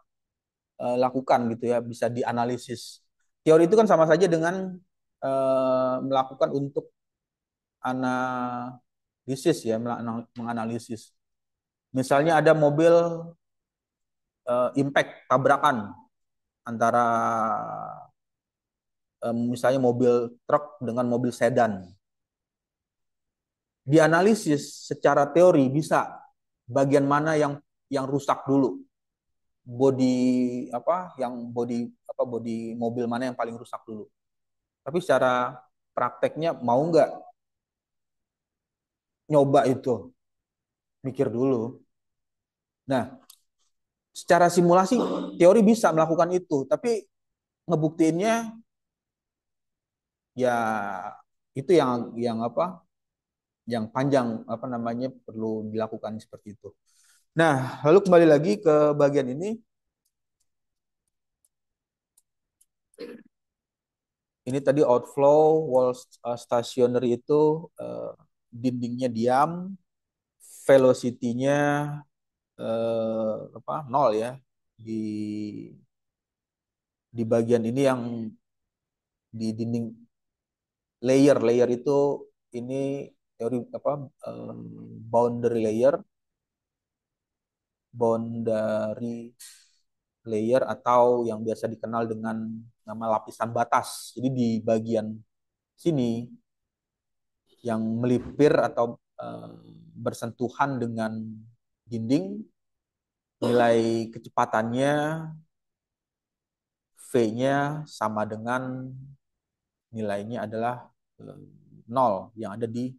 lakukan gitu ya, bisa dianalisis. Teori itu kan sama saja dengan melakukan untuk analisis ya, menganalisis. Misalnya ada mobil impact tabrakan antara misalnya mobil truk dengan mobil sedan. Dianalisis secara teori bisa bagian mana yang rusak dulu, body apa yang body apa body mobil mana yang paling rusak dulu. Tapi secara prakteknya mau nggak nyoba itu, mikir dulu. Nah, secara simulasi teori bisa melakukan itu, tapi ngebuktiinnya ya itu yang apa yang panjang apa namanya perlu dilakukan seperti itu. Nah, lalu kembali lagi ke bagian ini. Ini tadi outflow wall stationary itu dindingnya diam, velocity-nya apa nol ya, di di bagian ini yang di dinding layer itu, ini teori apa boundary boundary layer atau yang biasa dikenal dengan nama lapisan batas. Jadi di bagian sini yang melipir atau bersentuhan dengan dinding, nilai kecepatannya V-nya sama dengan nilainya adalah nol yang ada di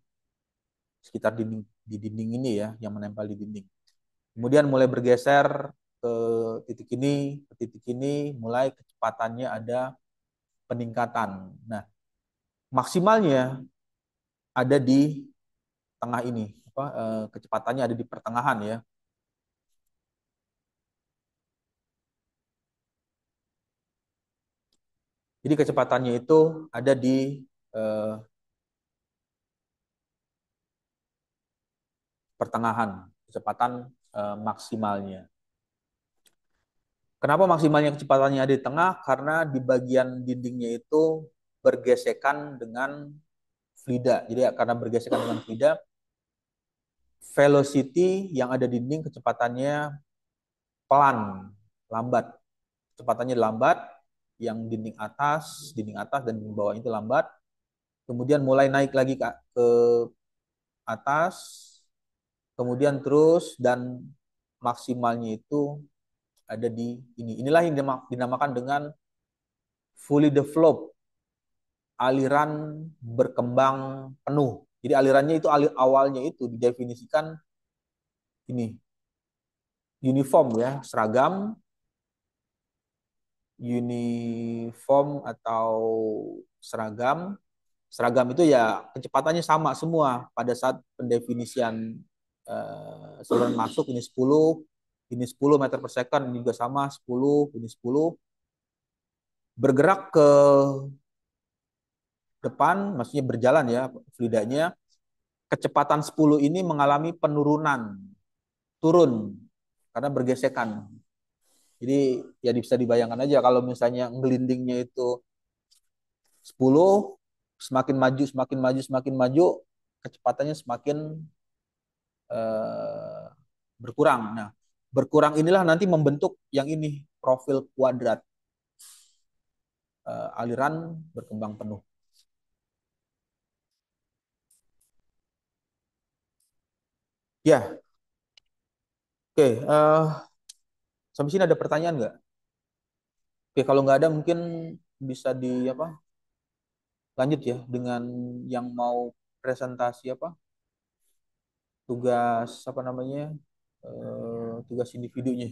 sekitar dinding, di dinding ini ya, yang menempel di dinding. Kemudian mulai bergeser ke titik ini mulai kecepatannya ada peningkatan. Nah, maksimalnya ada di tengah ini, apa, kecepatannya ada di pertengahan ya. Jadi kecepatannya itu ada di eh, pertengahan, kecepatan maksimalnya. Kenapa maksimalnya kecepatannya ada di tengah? Karena di bagian dindingnya itu bergesekan dengan fluida. Jadi karena bergesekan dengan fluida, velocity yang ada di dinding kecepatannya pelan, lambat. Kecepatannya lambat, yang dinding atas dan dinding bawah itu lambat. Kemudian mulai naik lagi ke atas, kemudian terus dan maksimalnya itu ada di ini. Inilah yang dinamakan dengan fully developed, aliran berkembang penuh. Jadi alirannya itu awalnya itu didefinisikan ini uniform ya, seragam, uniform atau seragam. Seragam itu ya kecepatannya sama semua pada saat pendefinisian saluran masuk ini 10 meter per second, ini juga sama 10, ini 10. Bergerak ke depan, maksudnya berjalan ya fluidanya, kecepatan 10 ini mengalami penurunan, turun karena bergesekan. Jadi ya bisa dibayangkan aja kalau misalnya ngelindingnya itu 10, semakin maju, semakin maju, semakin maju, kecepatannya semakin eh, berkurang. Nah, berkurang inilah nanti membentuk yang ini, profil kuadrat, aliran berkembang penuh. Ya, oke. Sampai sini ada pertanyaan nggak? Oke, kalau nggak ada mungkin bisa di apa? Lanjut ya dengan yang mau presentasi apa? Tugas apa namanya? Tugas individunya.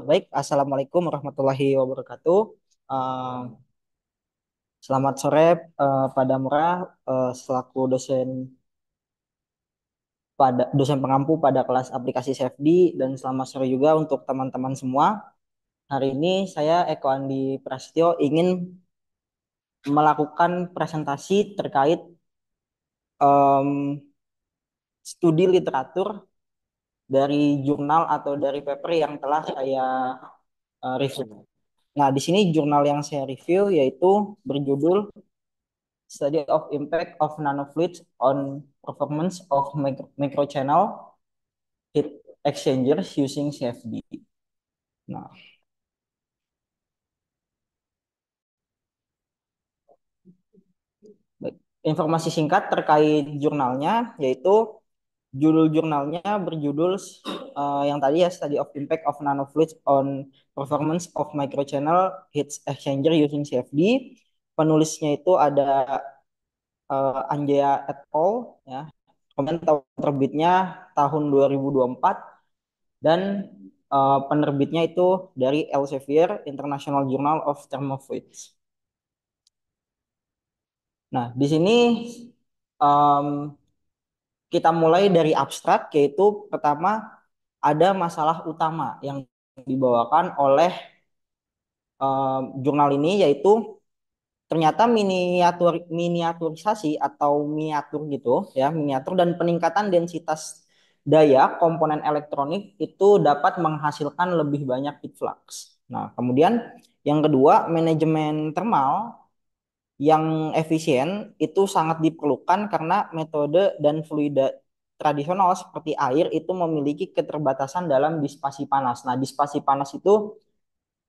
Baik, Assalamualaikum warahmatullahi wabarakatuh. Eh, Selamat sore pada Murah, selaku dosen pengampu pada kelas aplikasi CFD, dan selamat sore juga untuk teman-teman semua. Hari ini saya Eko Andi Prasetyo ingin melakukan presentasi terkait em, studi literatur dari jurnal atau dari paper yang telah saya review. Nah, di sini jurnal yang saya review yaitu berjudul Study of Impact of Nanofluids on Performance of Microchannel Heat Exchangers Using CFD. Nah, baik. Informasi singkat terkait jurnalnya yaitu judul jurnalnya berjudul yang tadi ya, Study of Impact of Nanofluids on Performance of Microchannel Heat Exchanger Using CFD. Penulisnya itu ada Anjaya et al. Ya. Kemudian tahun terbitnya tahun 2024 dan penerbitnya itu dari Elsevier International Journal of Thermofluids. Nah, di sini um, kita mulai dari abstrak, yaitu pertama ada masalah utama yang dibawakan oleh jurnal ini, yaitu ternyata miniaturisasi atau miniatur gitu ya, miniatur dan peningkatan densitas daya komponen elektronik itu dapat menghasilkan lebih banyak heat flux. Nah, kemudian yang kedua, manajemen thermal yang efisien itu sangat diperlukan karena metode dan fluida tradisional seperti air itu memiliki keterbatasan dalam disipasi panas. Nah, disipasi panas itu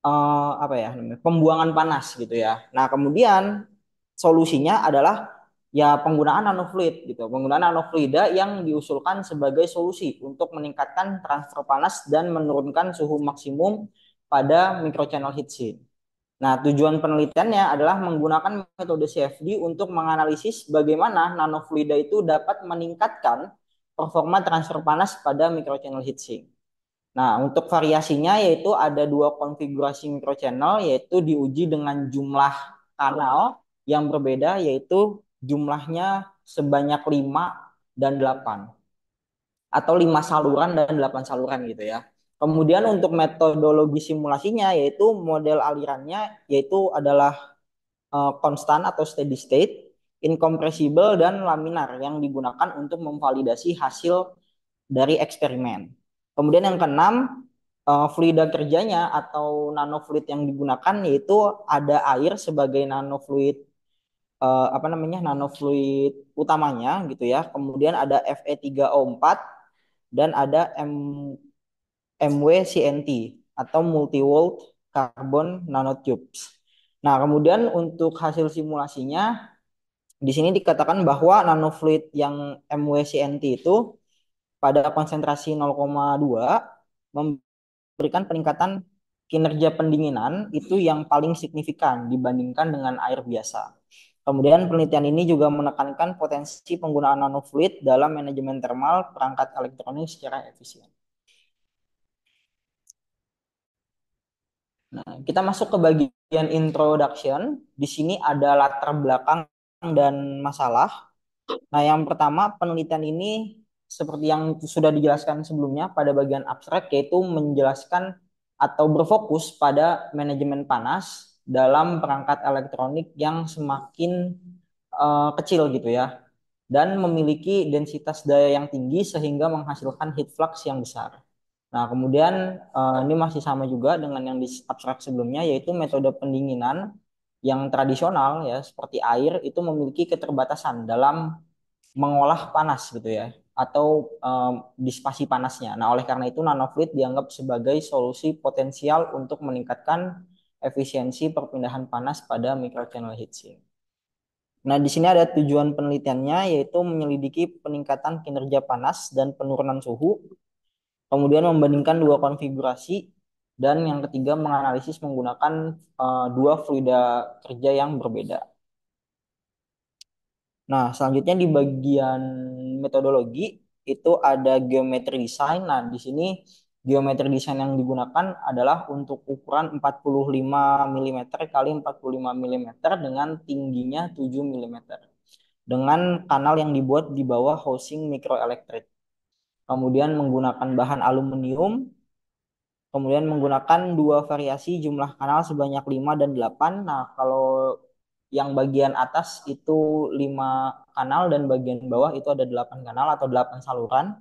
apa ya namanya, pembuangan panas gitu ya. Nah, kemudian solusinya adalah ya penggunaan nanofluid gitu. Penggunaan nanofluida yang diusulkan sebagai solusi untuk meningkatkan transfer panas dan menurunkan suhu maksimum pada microchannel heatsink. Nah, tujuan penelitiannya adalah menggunakan metode CFD untuk menganalisis bagaimana nanofluida itu dapat meningkatkan performa transfer panas pada microchannel heatsink. Nah, untuk variasinya yaitu ada dua konfigurasi microchannel, yaitu diuji dengan jumlah kanal yang berbeda, yaitu jumlahnya sebanyak 5 dan 8, atau 5 saluran dan 8 saluran gitu ya. Kemudian untuk metodologi simulasinya yaitu model alirannya yaitu adalah konstan atau steady state, incompressible dan laminar yang digunakan untuk memvalidasi hasil dari eksperimen. Kemudian yang keenam, fluida kerjanya atau nanofluid yang digunakan yaitu ada air sebagai nanofluid apa namanya nanofluid utamanya gitu ya. Kemudian ada Fe3O4 dan ada MWCNT atau multi-walled carbon nanotubes. Nah, kemudian untuk hasil simulasinya di sini dikatakan bahwa nanofluid yang MWCNT itu pada konsentrasi 0,2 memberikan peningkatan kinerja pendinginan itu yang paling signifikan dibandingkan dengan air biasa. Kemudian penelitian ini juga menekankan potensi penggunaan nanofluid dalam manajemen termal perangkat elektronik secara efisien. Nah, kita masuk ke bagian introduction. Di sini ada latar belakang dan masalah. Nah, yang pertama, penelitian ini seperti yang sudah dijelaskan sebelumnya pada bagian abstrak, yaitu menjelaskan atau berfokus pada manajemen panas dalam perangkat elektronik yang semakin kecil gitu ya, dan memiliki densitas daya yang tinggi sehingga menghasilkan heat flux yang besar. Nah, kemudian ini masih sama juga dengan yang di abstrak sebelumnya, yaitu metode pendinginan yang tradisional ya, seperti air, itu memiliki keterbatasan dalam mengolah panas gitu ya, atau disipasi panasnya. Nah, oleh karena itu nanofluid dianggap sebagai solusi potensial untuk meningkatkan efisiensi perpindahan panas pada microchannel heatsink. Nah, di sini ada tujuan penelitiannya yaitu menyelidiki peningkatan kinerja panas dan penurunan suhu, kemudian membandingkan dua konfigurasi, dan yang ketiga menganalisis menggunakan dua fluida kerja yang berbeda. Nah, selanjutnya di bagian metodologi itu ada geometri desain. Nah, di sini geometri desain yang digunakan adalah untuk ukuran 45 mm kali 45 mm dengan tingginya 7 mm dengan kanal yang dibuat di bawah housing mikroelektrik. Kemudian menggunakan bahan aluminium, kemudian menggunakan dua variasi jumlah kanal sebanyak 5 dan 8. Nah, kalau yang bagian atas itu 5 kanal dan bagian bawah itu ada 8 kanal atau 8 saluran.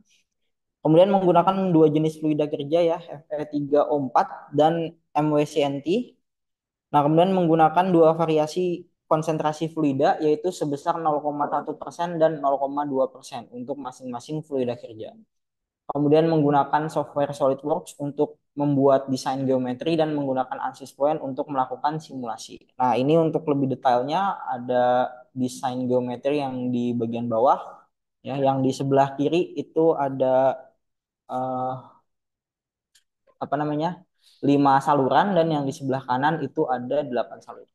Kemudian menggunakan dua jenis fluida kerja ya, Fe3O4 dan MWCNT. Nah, kemudian menggunakan dua variasi konsentrasi fluida yaitu sebesar 0,1% dan 0,2% untuk masing-masing fluida kerja. Kemudian menggunakan software SolidWorks untuk membuat desain geometri dan menggunakan ANSYS Point untuk melakukan simulasi. Nah, ini untuk lebih detailnya ada desain geometri yang di bagian bawah ya, yang di sebelah kiri itu ada eh, apa namanya? 5 saluran dan yang di sebelah kanan itu ada 8 saluran.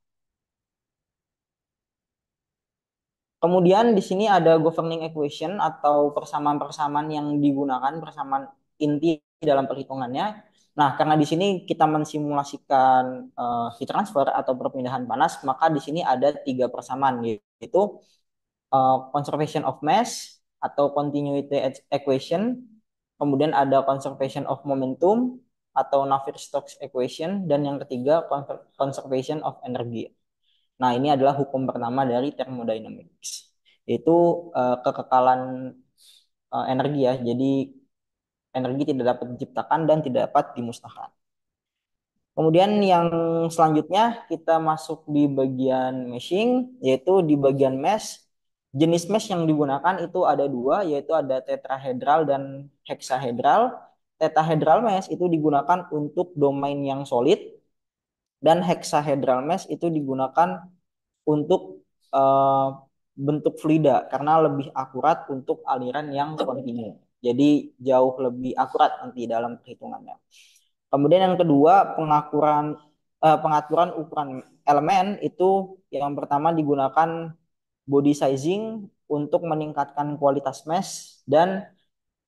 Kemudian di sini ada governing equation atau persamaan-persamaan yang digunakan, persamaan inti dalam perhitungannya. Nah, karena di sini kita mensimulasikan heat transfer atau perpindahan panas, maka di sini ada 3 persamaan, yaitu conservation of mass atau continuity equation, kemudian ada conservation of momentum atau Navier-Stokes equation, dan yang ketiga conservation of energy. Nah, ini adalah hukum pertama dari thermodynamics, yaitu kekekalan energi ya. Jadi energi tidak dapat diciptakan dan tidak dapat dimusnahkan. Kemudian yang selanjutnya kita masuk di bagian meshing, yaitu di bagian mesh. Jenis mesh yang digunakan itu ada dua, yaitu ada tetrahedral dan heksahedral. Tetrahedral mesh itu digunakan untuk domain yang solid, dan hexahedral mesh itu digunakan untuk eh, bentuk fluida karena lebih akurat untuk aliran yang kontinu. Jadi jauh lebih akurat nanti dalam perhitungannya. Kemudian yang kedua, pengaturan ukuran elemen itu yang pertama digunakan body sizing untuk meningkatkan kualitas mesh, dan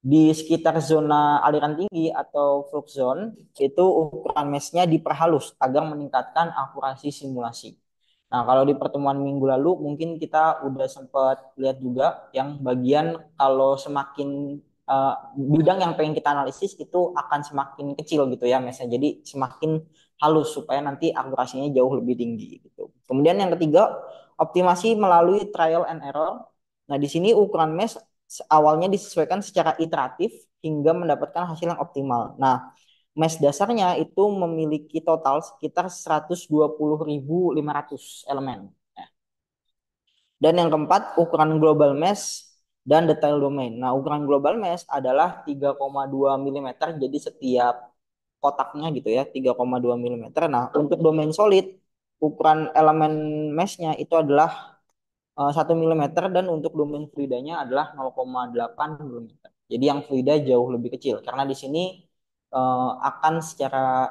di sekitar zona aliran tinggi atau flux zone itu ukuran meshnya diperhalus agar meningkatkan akurasi simulasi. Nah, kalau di pertemuan minggu lalu mungkin kita udah sempat lihat juga yang bagian kalau semakin bidang yang pengen kita analisis itu akan semakin kecil gitu ya meshnya. Jadi semakin halus supaya nanti akurasinya jauh lebih tinggi gitu. Kemudian yang ketiga, optimasi melalui trial and error. Nah, di sini ukuran mesh awalnya disesuaikan secara iteratif hingga mendapatkan hasil yang optimal. Nah, mesh dasarnya itu memiliki total sekitar 120.500 elemen. Dan yang keempat, ukuran global mesh dan detail domain. Nah, ukuran global mesh adalah 3,2 mm, jadi setiap kotaknya gitu ya, 3,2 mm. Nah, untuk domain solid, ukuran elemen meshnya itu adalah 1 mm, dan untuk domain fluidanya adalah 0,8 mm. Jadi yang fluida jauh lebih kecil karena di sini akan secara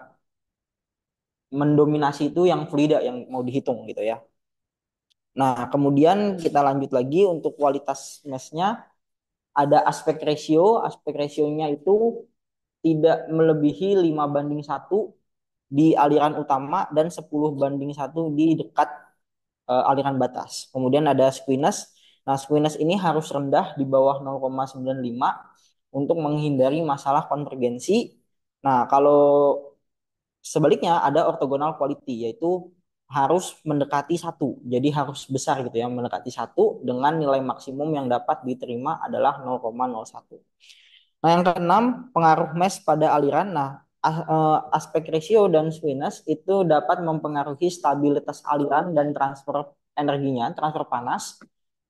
mendominasi itu yang fluida yang mau dihitung gitu ya. Nah, kemudian kita lanjut lagi untuk kualitas meshnya, ada aspek ratio. Aspek rasionya itu tidak melebihi 5:1 di aliran utama dan 10:1 di dekat aliran batas. Kemudian ada squeeze. Nah, squeeze ini harus rendah di bawah 0,95 untuk menghindari masalah konvergensi. Nah, kalau sebaliknya ada orthogonal quality, yaitu harus mendekati satu. Jadi harus besar gitu ya, mendekati satu dengan nilai maksimum yang dapat diterima adalah 0,01. Nah, yang keenam, pengaruh mesh pada aliran. Nah, aspek ratio dan squeeze itu dapat mempengaruhi stabilitas aliran dan transfer energinya, transfer panas.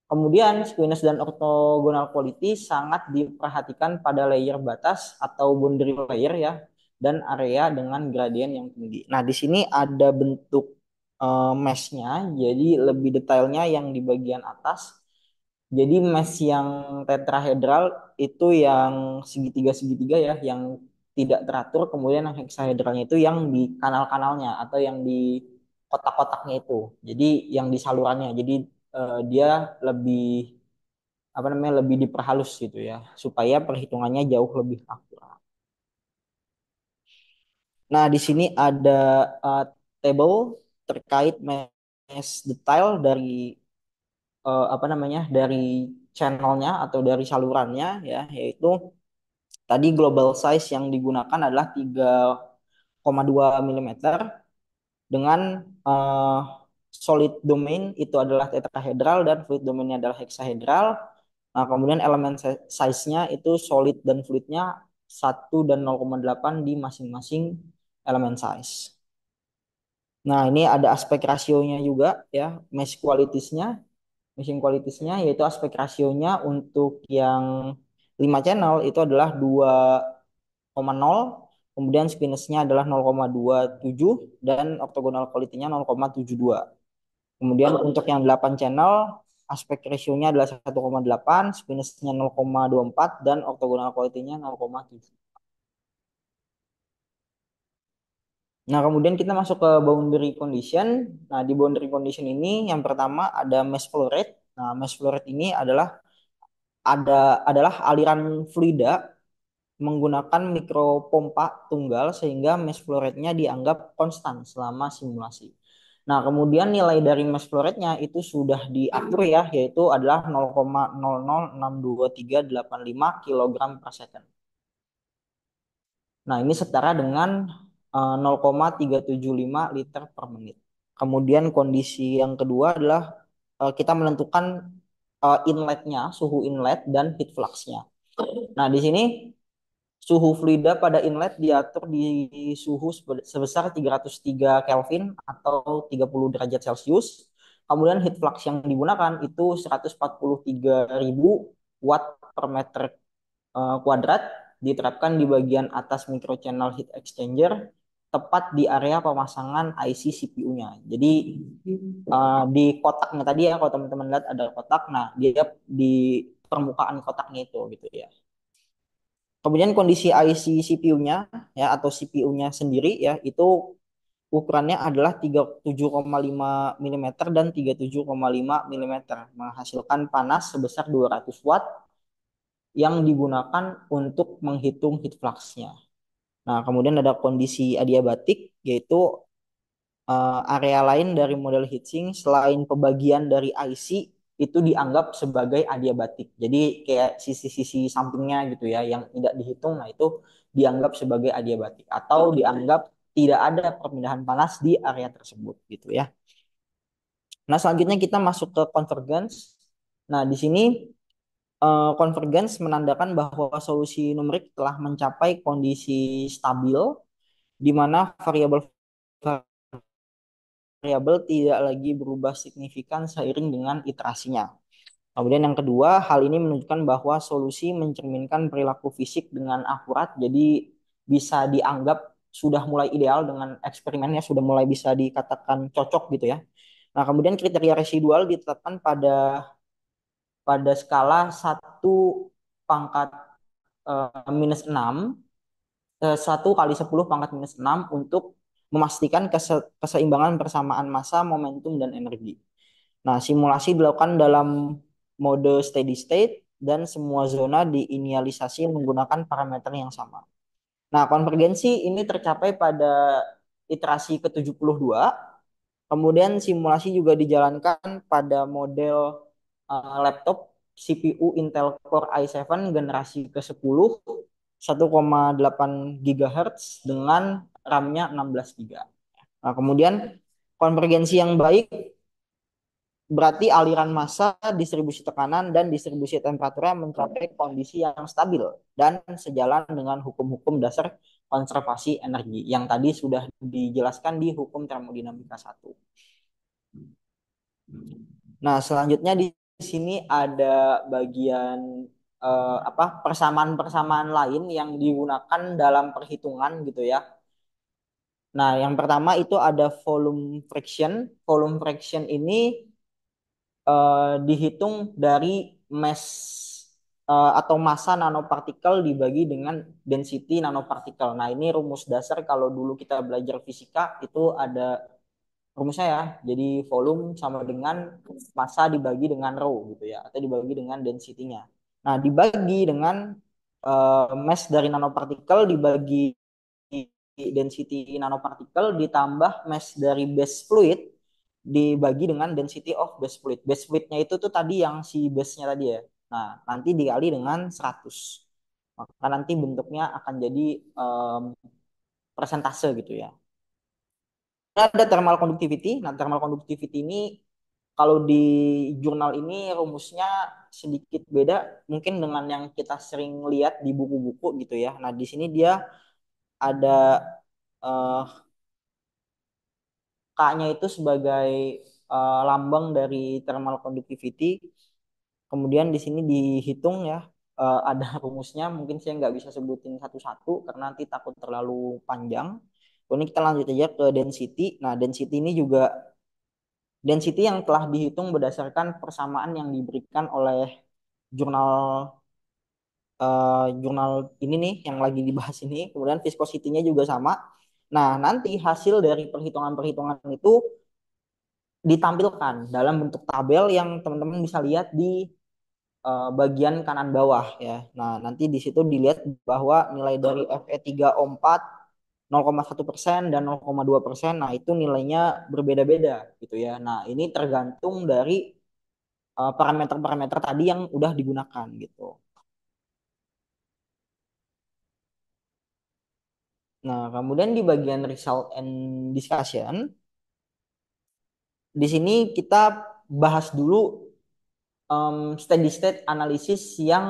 Kemudian squeeze dan orthogonal quality sangat diperhatikan pada layer batas atau boundary layer ya, dan area dengan gradien yang tinggi. Nah, di sini ada bentuk mesh-nya, jadi lebih detailnya yang di bagian atas. Jadi mesh yang tetrahedral itu yang segitiga-segitiga ya, yang tidak teratur. Kemudian yang hexahedralnya itu yang di kanal-kanalnya atau yang di kotak-kotaknya itu. Jadi yang di salurannya. Jadi dia lebih apa namanya, lebih diperhalus gitu ya, supaya perhitungannya jauh lebih akurat. Nah, di sini ada uh, table terkait mesh detail dari apa namanya, dari channelnya atau dari salurannya ya, yaitu tadi global size yang digunakan adalah 3,2 mm dengan uh, solid domain itu adalah tetrahedral dan fluid domainnya adalah hexahedral. Nah, kemudian elemen size-nya itu solid dan fluidnya 1 dan 0,8 di masing-masing elemen size. Nah, ini ada aspek rasionya juga ya, mesh qualities-nya. Meshing qualities-nya yaitu aspek rasionya untuk yang 5 channel itu adalah 2,0, kemudian squiness-nya adalah 0,27 dan orthogonal quality-nya 0,72. Kemudian untuk yang 8 channel aspek rasionya adalah 1,8, squiness-nya 0,24 dan orthogonal quality-nya 0,7. Nah, kemudian kita masuk ke boundary condition. Nah, di boundary condition ini yang pertama ada mesh flow rate. Nah, mesh flow rate ini adalah aliran fluida menggunakan mikropompa tunggal sehingga mesh flow rate-nya dianggap konstan selama simulasi. Nah, kemudian nilai dari mesh flow rate-nya itu sudah diatur ya, yaitu adalah 0,006238 kg per second. Nah, ini setara dengan 0,375 liter per menit. Kemudian kondisi yang kedua adalah kita menentukan inletnya, suhu inlet dan heat flux-nya. Nah, di sini suhu fluida pada inlet diatur di suhu sebesar 303 Kelvin atau 30 derajat Celcius. Kemudian heat flux yang digunakan itu 143.000 watt per meter kuadrat, diterapkan di bagian atas microchannel heat exchanger tepat di area pemasangan IC CPU-nya. Jadi di kotaknya tadi ya, kalau teman-teman lihat ada kotak, nah dia di permukaan kotaknya itu gitu ya. Kemudian kondisi IC CPU-nya ya atau CPU-nya sendiri ya itu ukurannya adalah 37,5 mm dan 37,5 mm, menghasilkan panas sebesar 200 watt yang digunakan untuk menghitung heat flux-nya. Nah, kemudian ada kondisi adiabatik, yaitu area lain dari model heatsink selain pembagian dari IC itu dianggap sebagai adiabatik. Jadi kayak sisi-sisi sampingnya gitu ya yang tidak dihitung, nah itu dianggap sebagai adiabatik atau dianggap tidak ada perpindahan panas di area tersebut gitu ya. Nah, selanjutnya kita masuk ke convergence. Nah, di sini convergence menandakan bahwa solusi numerik telah mencapai kondisi stabil di mana variabel tidak lagi berubah signifikan seiring dengan iterasinya. Kemudian yang kedua, hal ini menunjukkan bahwa solusi mencerminkan perilaku fisik dengan akurat, jadi bisa dianggap sudah mulai ideal dengan eksperimennya, sudah mulai bisa dikatakan cocok gitu ya. Nah, kemudian kriteria residual ditetapkan pada skala 1 minus 6, 1 kali 10⁻⁻6 untuk memastikan keseimbangan persamaan massa, momentum, dan energi. Nah, simulasi dilakukan dalam mode steady state dan semua zona diinisialisasi menggunakan parameter yang sama. Nah, konvergensi ini tercapai pada iterasi ke-72. Kemudian simulasi juga dijalankan pada model laptop CPU Intel Core i7 generasi ke-10 1,8 GHz dengan RAM-nya 16 GB. Nah, kemudian konvergensi yang baik berarti aliran massa, distribusi tekanan, dan distribusi temperaturnya mencapai kondisi yang stabil dan sejalan dengan hukum-hukum dasar konservasi energi yang tadi sudah dijelaskan di hukum termodinamika 1. Nah, selanjutnya di sini ada bagian persamaan-persamaan lain yang digunakan dalam perhitungan gitu ya. Nah, yang pertama itu ada volume fraction. Volume fraction ini dihitung dari mass atau massa nanopartikel dibagi dengan density nanopartikel. Nah, ini rumus dasar kalau dulu kita belajar fisika itu ada rumusnya ya. Jadi volume sama dengan massa dibagi dengan rho gitu ya, atau dibagi dengan density-nya. Nah, dibagi dengan mass dari nanopartikel dibagi density nanopartikel ditambah mass dari base fluid dibagi dengan density of base fluid. Base fluidnya itu tuh tadi yang si base-nya tadi ya. Nah, nanti dikali dengan 100. Maka nanti bentuknya akan jadi persentase gitu ya. Ada thermal conductivity. Nah, thermal conductivity ini kalau di jurnal ini rumusnya sedikit beda mungkin dengan yang kita sering lihat di buku-buku gitu ya. Nah, di sini dia ada uh, K-nya itu sebagai lambang dari thermal conductivity. Kemudian di sini dihitung ya, ada rumusnya. Mungkin saya nggak bisa sebutin satu-satu karena nanti takut terlalu panjang. Ini kita lanjut aja ke density. Nah, density ini juga density yang telah dihitung berdasarkan persamaan yang diberikan oleh jurnal jurnal ini nih yang lagi dibahas ini. Kemudian viscosity-nya juga sama. Nah, nanti hasil dari perhitungan-perhitungan itu ditampilkan dalam bentuk tabel yang teman-teman bisa lihat di bagian kanan bawah ya. Nah, nanti di situ dilihat bahwa nilai dari Fe3O4 0,1% dan 0,2%. Nah, itu nilainya berbeda-beda gitu ya. Nah, ini tergantung dari parameter-parameter tadi yang udah digunakan gitu. Nah, kemudian di bagian result and discussion, di sini kita bahas dulu steady state analysis yang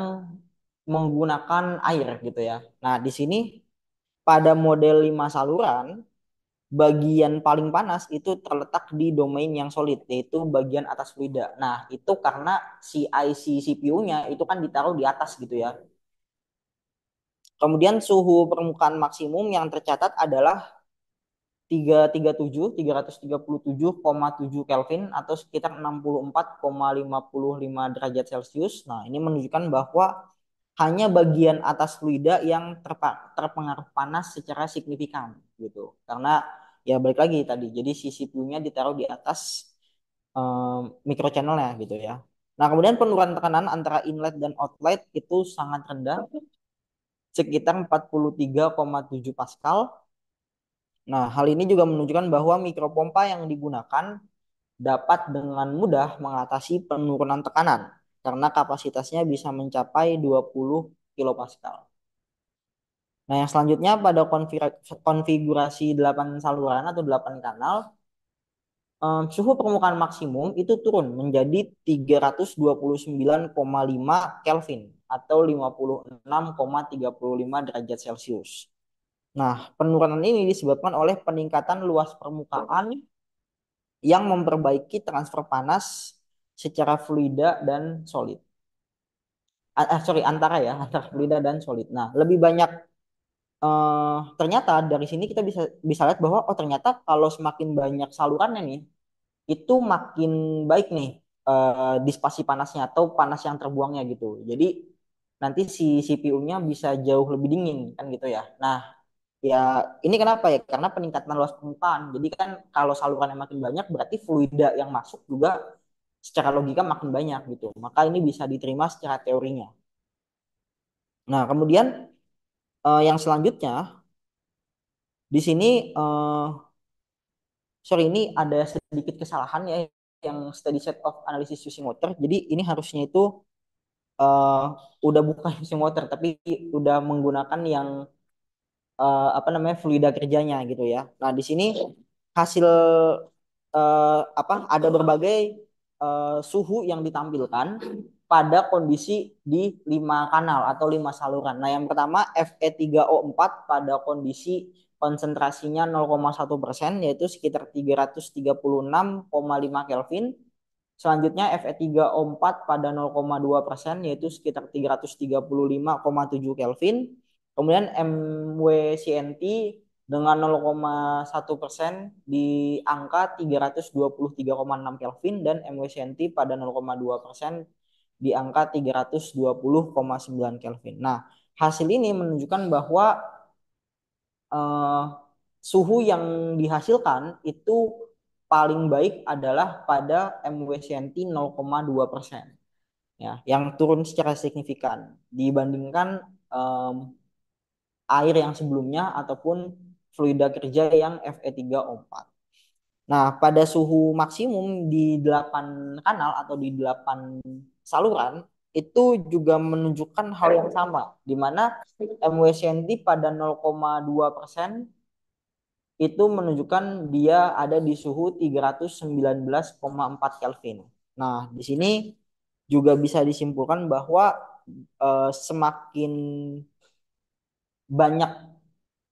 menggunakan air gitu ya. Nah, di sini pada model 5 saluran bagian paling panas itu terletak di domain yang solid, yaitu bagian atas fluida. Nah, itu karena si IC CPU-nya itu kan ditaruh di atas gitu ya. Kemudian suhu permukaan maksimum yang tercatat adalah 337,7 Kelvin atau sekitar 64,55 derajat Celcius. Nah, ini menunjukkan bahwa hanya bagian atas fluida yang terpengaruh panas secara signifikan gitu. Karena ya balik lagi tadi, jadi si CPU-nya ditaruh di atas microchannelnya gitu ya. Nah, kemudian penurunan tekanan antara inlet dan outlet itu sangat rendah, sekitar 43,7 Pascal. Nah, hal ini juga menunjukkan bahwa mikropompa yang digunakan dapat dengan mudah mengatasi penurunan tekanan karena kapasitasnya bisa mencapai 20 kilopascal. Nah, yang selanjutnya pada konfigurasi 8 saluran atau 8 kanal, suhu permukaan maksimum itu turun menjadi 329,5 Kelvin atau 56,35 derajat Celcius. Nah, penurunan ini disebabkan oleh peningkatan luas permukaan yang memperbaiki transfer panas secara fluida dan solid. Sorry, antara ya, antara fluida dan solid. Nah, lebih banyak ternyata dari sini kita bisa bisa lihat bahwa oh ternyata kalau semakin banyak salurannya nih, itu makin baik nih disipasi panasnya atau panas yang terbuangnya gitu. Jadi nanti si CPU-nya bisa jauh lebih dingin kan gitu ya. Nah, ya ini kenapa ya? Karena peningkatan luas permukaan. Jadi kan kalau salurannya makin banyak berarti fluida yang masuk juga secara logika makin banyak gitu. Maka ini bisa diterima secara teorinya. Nah, kemudian yang selanjutnya di sini sorry ini ada sedikit kesalahan ya yang steady set of analysis using water. Jadi ini harusnya itu eh, udah bukan using water tapi udah menggunakan yang apa namanya fluida kerjanya gitu ya. Nah, di sini hasil apa ada berbagai suhu yang ditampilkan pada kondisi di 5 kanal atau 5 saluran. Nah, yang pertama Fe3O4 pada kondisi konsentrasinya 0,1% yaitu sekitar 336,5 Kelvin. Selanjutnya Fe3O4 pada 0,2% yaitu sekitar 335,7 Kelvin. Kemudian MWCNT dengan 0,1% di angka 323,6 Kelvin dan MWCNT pada 0,2% di angka 320,9 Kelvin. Nah, hasil ini menunjukkan bahwa eh, suhu yang dihasilkan itu paling baik adalah pada MWCNT 0,2% ya, yang turun secara signifikan dibandingkan em, air yang sebelumnya ataupun fluida kerja yang Fe3O4. Nah, pada suhu maksimum di 8 kanal atau di 8 saluran itu juga menunjukkan hal yang sama, di mana MWCNT pada 0,2% itu menunjukkan dia ada di suhu 319,4 Kelvin. Nah, di sini juga bisa disimpulkan bahwa semakin banyak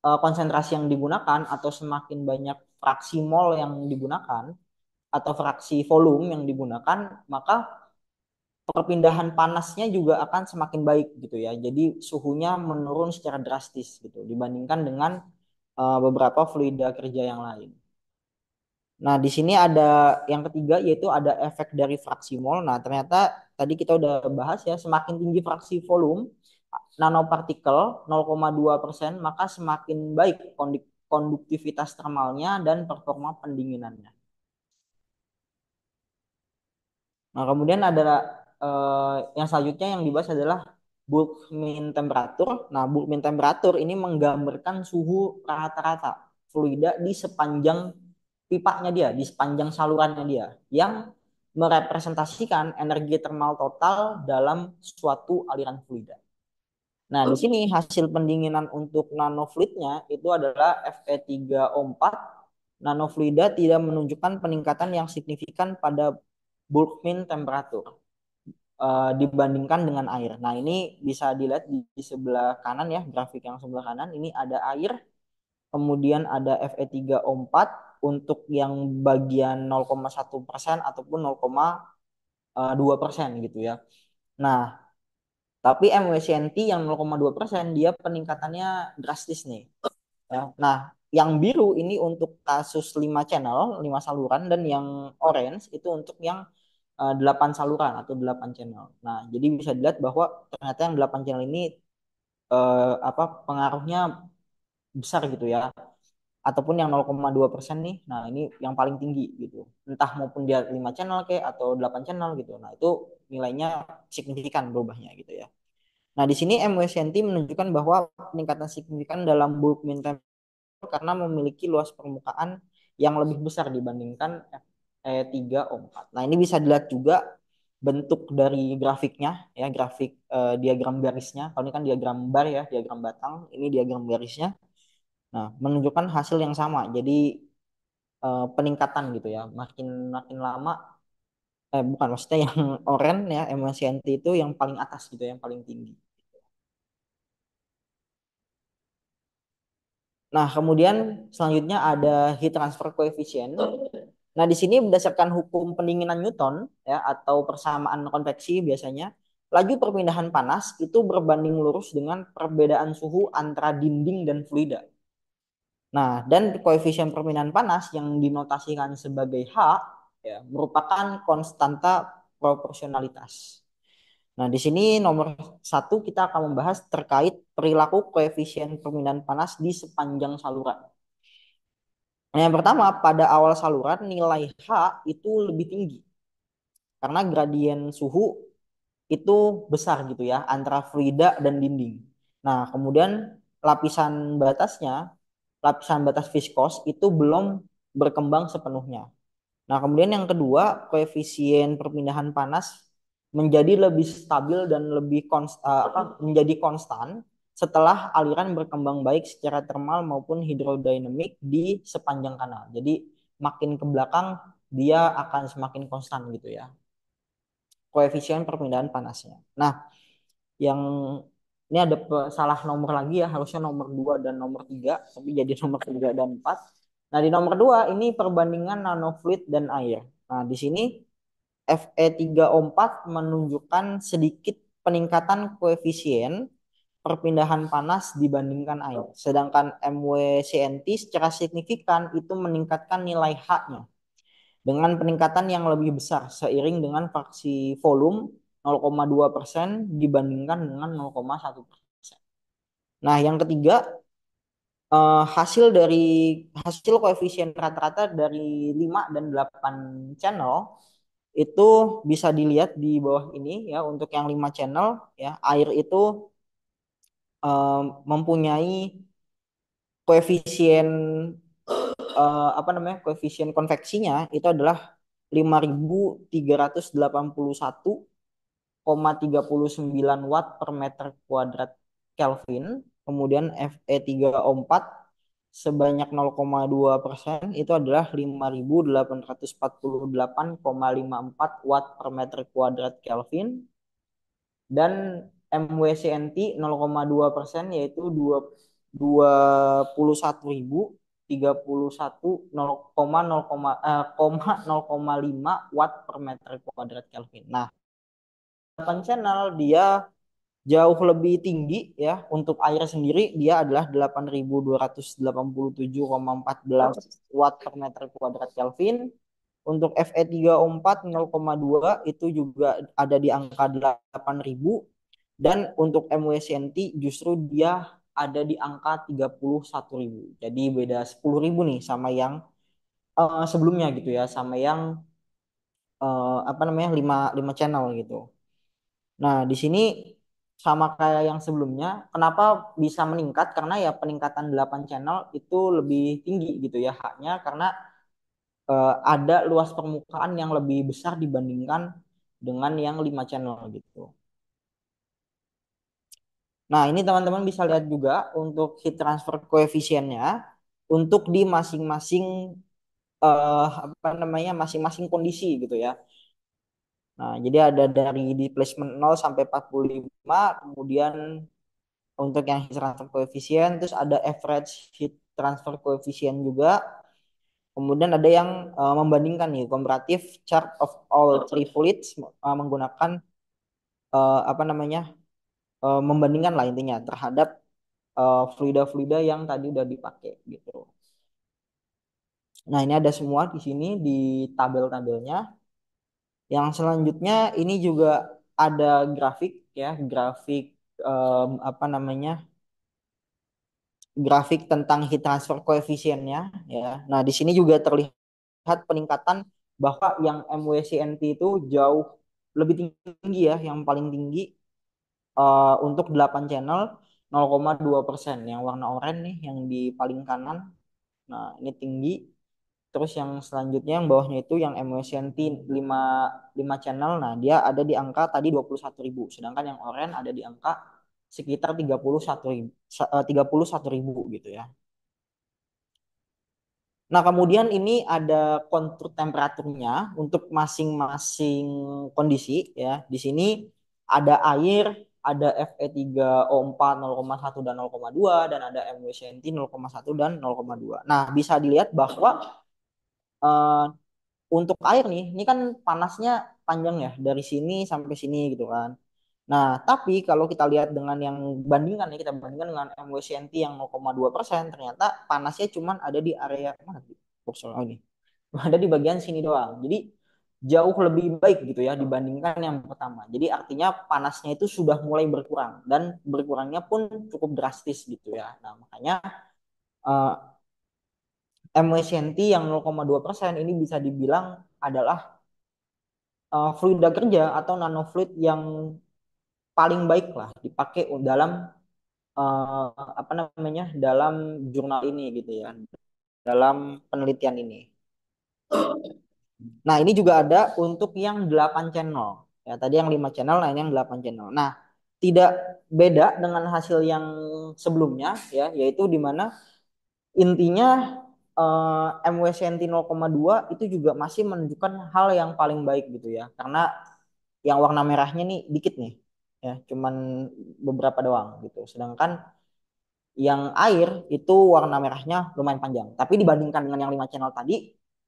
konsentrasi yang digunakan atau semakin banyak fraksi mol yang digunakan atau fraksi volume yang digunakan, maka perpindahan panasnya juga akan semakin baik gitu ya. Jadi suhunya menurun secara drastis gitu dibandingkan dengan beberapa fluida kerja yang lain. Nah, di sini ada yang ketiga yaitu ada efek dari fraksi mol. Nah, ternyata tadi kita udah bahas ya, semakin tinggi fraksi volume nanopartikel 0,2%, maka semakin baik konduktivitas termalnya dan performa pendinginannya. Nah, kemudian ada yang selanjutnya yang dibahas adalah bulk mean temperature. Nah, bulk mean temperature ini menggambarkan suhu rata-rata fluida di sepanjang pipanya dia, di sepanjang salurannya dia, yang merepresentasikan energi termal total dalam suatu aliran fluida. Nah, di sini hasil pendinginan untuk nanofluidnya itu adalah Fe3O4. Nanofluida tidak menunjukkan peningkatan yang signifikan pada bulk mean temperature dibandingkan dengan air. Nah, ini bisa dilihat di sebelah kanan ya, grafik yang sebelah kanan ini ada air kemudian ada Fe3O4 untuk yang bagian 0,1% ataupun 0,2% gitu ya. Nah, tapi MWCNT yang 0,2% dia peningkatannya drastis nih. Ya. Nah, yang biru ini untuk kasus 5 channel, 5 saluran, dan yang orange itu untuk yang 8 saluran atau 8 channel. Nah, jadi bisa dilihat bahwa ternyata yang 8 channel ini apa pengaruhnya besar gitu ya. Ataupun yang 0,2% nih. Nah, ini yang paling tinggi gitu. Entah maupun dia 5 channel kayak atau 8 channel gitu. Nah, itu nilainya signifikan berubahnya gitu ya. Nah, di sini MWCNT menunjukkan bahwa peningkatan signifikan dalam bulk mean karena memiliki luas permukaan yang lebih besar dibandingkan Fe3O4. Nah, ini bisa dilihat juga bentuk dari grafiknya ya, grafik diagram garisnya. Kalau ini kan diagram bar ya, diagram batang, ini diagram garisnya. Nah, menunjukkan hasil yang sama. Jadi peningkatan gitu ya. Makin makin lama bukan maksudnya yang oranye ya, MCNT itu yang paling atas gitu, yang paling tinggi. Nah, kemudian selanjutnya ada heat transfer coefficient. Nah, di sini berdasarkan hukum pendinginan Newton ya atau persamaan konveksi biasanya, laju perpindahan panas itu berbanding lurus dengan perbedaan suhu antara dinding dan fluida. Nah, dan koefisien perpindahan panas yang dinotasikan sebagai H ya, merupakan konstanta proporsionalitas. Nah, di sini nomor satu kita akan membahas terkait perilaku koefisien perpindahan panas di sepanjang saluran. Nah, yang pertama, pada awal saluran nilai H itu lebih tinggi karena gradien suhu itu besar gitu ya antara fluida dan dinding. Nah, kemudian lapisan batasnya, lapisan batas viskos itu belum berkembang sepenuhnya. Nah, kemudian yang kedua, koefisien perpindahan panas menjadi lebih stabil dan lebih menjadi konstan setelah aliran berkembang baik secara termal maupun hidrodinamik di sepanjang kanal. Jadi makin ke belakang dia akan semakin konstan gitu ya. Koefisien perpindahan panasnya. Nah, yang ini ada salah nomor lagi ya, harusnya nomor 2 dan nomor 3, tapi jadi nomor 3 dan 4. Nah, di nomor 2 ini perbandingan nanofluid dan air. Nah, di sini Fe3O4 menunjukkan sedikit peningkatan koefisien perpindahan panas dibandingkan air. Sedangkan MWCNT secara signifikan itu meningkatkan nilai H-nya dengan peningkatan yang lebih besar seiring dengan fraksi volume 0,2% dibandingkan dengan 0,1%. Nah, yang ketiga, hasil koefisien rata-rata dari 5 dan 8 channel itu bisa dilihat di bawah ini ya. Untuk yang 5 channel ya, air itu mempunyai koefisien koefisien konveksinya itu adalah 5.381,39 watt per meter kuadrat Kelvin. Kemudian Fe3O4 sebanyak 0,2% itu adalah 5.848,54 watt per meter kuadrat Kelvin. Dan MWCNT 0,2% yaitu 21.031,0,5 watt per meter kuadrat Kelvin. Nah, 8 channel dia jauh lebih tinggi ya. Untuk air sendiri dia adalah 8.287,14 watt per meter kuadrat Kelvin. Untuk Fe3O4 0,2 itu juga ada di angka 8.000, dan untuk MWCNT justru dia ada di angka 31.000. Jadi beda 10.000 nih sama yang sebelumnya gitu ya, sama yang 5 channel gitu. Nah, di sini sama kayak yang sebelumnya, kenapa bisa meningkat? Karena ya peningkatan 8 channel itu lebih tinggi gitu ya haknya, karena ada luas permukaan yang lebih besar dibandingkan dengan yang 5 channel gitu. Nah, ini teman-teman bisa lihat juga untuk heat transfer koefisiennya untuk di masing-masing masing-masing kondisi gitu ya. Nah, jadi ada dari displacement 0 sampai 45, kemudian untuk yang heat transfer koefisien, terus ada average heat transfer coefficient juga. Kemudian ada yang membandingkan nih comparative chart of all three fluids menggunakan apa namanya membandingkan lah intinya terhadap fluida-fluida yang tadi udah dipakai gitu. Nah, ini ada semua di sini di tabel-tabelnya. Yang selanjutnya ini juga ada grafik ya, grafik apa namanya? Grafik tentang heat transfer koefisiennya ya. Nah, di sini juga terlihat peningkatan bahwa yang MWCNT itu jauh lebih tinggi ya, yang paling tinggi untuk 8 channel 0,2%. Yang warna oranye nih yang di paling kanan. Nah, ini tinggi. Terus yang selanjutnya yang bawahnya itu yang MWCNT 5 channel. Nah, dia ada di angka tadi 21.000. Sedangkan yang oranye ada di angka sekitar 31.000 31.000 gitu ya. Nah, kemudian ini ada kontur temperaturnya untuk masing-masing kondisi ya. Di sini ada air, ada Fe3O4 0,1 dan 0,2 dan ada MWCNT 0,1 dan 0,2. Nah, bisa dilihat bahwa eh, untuk air nih, ini kan panasnya panjang ya dari sini sampai sini gitu kan. Nah, tapi kalau kita lihat dengan yang bandingkan ya, kita bandingkan dengan MWCNT yang 0,2%, ternyata panasnya cuma ada di area mana sih? Oh, ini. Ada di bagian sini doang. Jadi jauh lebih baik gitu ya dibandingkan yang pertama. Jadi artinya panasnya itu sudah mulai berkurang dan berkurangnya pun cukup drastis gitu ya. Nah, makanya uh, MWCNT yang 0,2% ini bisa dibilang adalah fluida kerja atau nanofluid yang paling baik lah dipakai dalam uh, apa namanya dalam jurnal ini gitu ya, dalam penelitian ini. Nah, ini juga ada untuk yang 8 channel. Ya, tadi yang 5 channel, nah ini yang 8 channel. Nah, tidak beda dengan hasil yang sebelumnya ya, yaitu di mana intinya MWCNT 0,2 itu juga masih menunjukkan hal yang paling baik gitu ya. Karena yang warna merahnya nih dikit nih. Ya, cuman beberapa doang gitu. Sedangkan yang air itu warna merahnya lumayan panjang. Tapi dibandingkan dengan yang 5 channel tadi,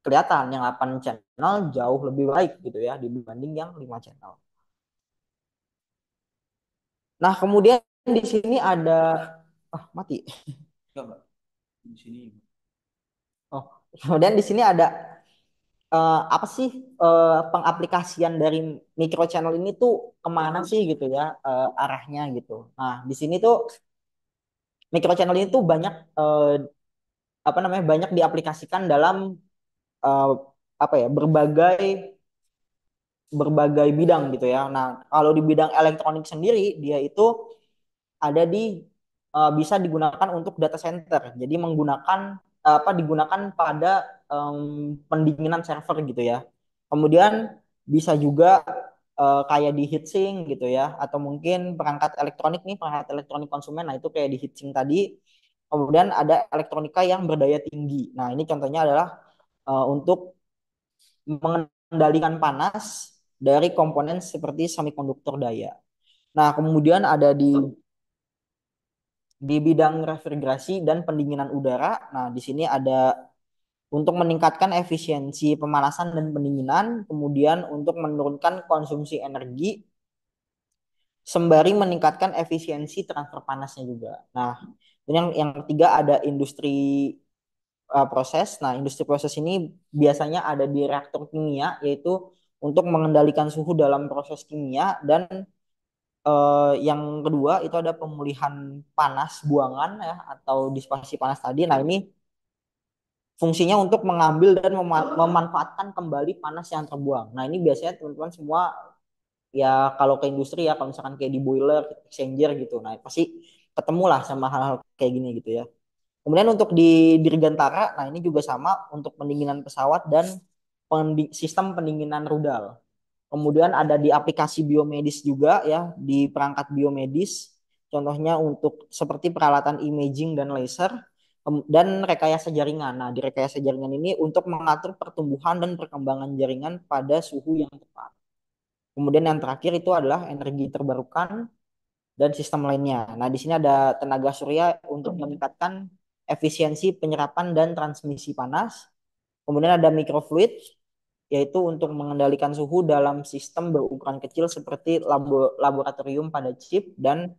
kelihatan yang 8 channel jauh lebih baik gitu ya dibanding yang 5 channel. Nah, kemudian di sini ada mati. Coba di sini. Oh, kemudian di sini ada apa sih pengaplikasian dari micro channel ini tuh kemana sih gitu ya arahnya gitu. Nah, di sini tuh micro channel ini tuh banyak apa namanya banyak diaplikasikan dalam eh, apa ya berbagai berbagai bidang gitu ya. Nah, kalau di bidang elektronik sendiri dia itu ada di bisa digunakan untuk data center. Jadi menggunakan apa digunakan pada pendinginan server gitu ya. Kemudian bisa juga kayak di heatsink gitu ya atau mungkin perangkat elektronik nih perangkat elektronik konsumen. Nah, itu kayak di heatsink tadi. Kemudian ada elektronika yang berdaya tinggi. Nah, ini contohnya adalah untuk mengendalikan panas dari komponen seperti semikonduktor daya. Nah, kemudian ada di bidang refrigerasi dan pendinginan udara. Nah, di sini ada untuk meningkatkan efisiensi pemanasan dan pendinginan, kemudian untuk menurunkan konsumsi energi, sembari meningkatkan efisiensi transfer panasnya juga. Nah, yang ketiga ada industri proses. Nah, industri proses ini biasanya ada di reaktor kimia, yaitu untuk mengendalikan suhu dalam proses kimia dan yang kedua itu ada pemulihan panas buangan ya atau disipasi panas tadi. Nah, ini fungsinya untuk mengambil dan memanfaatkan kembali panas yang terbuang. Nah, ini biasanya teman-teman semua ya kalau ke industri ya kalau misalkan kayak di boiler, exchanger gitu. Nah, pasti ketemu lah sama hal-hal kayak gini gitu ya. Kemudian untuk di Dirgantara, nah ini juga sama untuk pendinginan pesawat dan sistem pendinginan rudal. Kemudian ada di aplikasi biomedis juga ya, di perangkat biomedis. Contohnya untuk seperti peralatan imaging dan laser dan rekayasa jaringan. Nah, di rekayasa jaringan ini untuk mengatur pertumbuhan dan perkembangan jaringan pada suhu yang tepat. Kemudian yang terakhir itu adalah energi terbarukan dan sistem lainnya. Nah, di sini ada tenaga surya untuk meningkatkan efisiensi penyerapan dan transmisi panas. Kemudian ada microfluid, yaitu untuk mengendalikan suhu dalam sistem berukuran kecil seperti laboratorium pada chip. Dan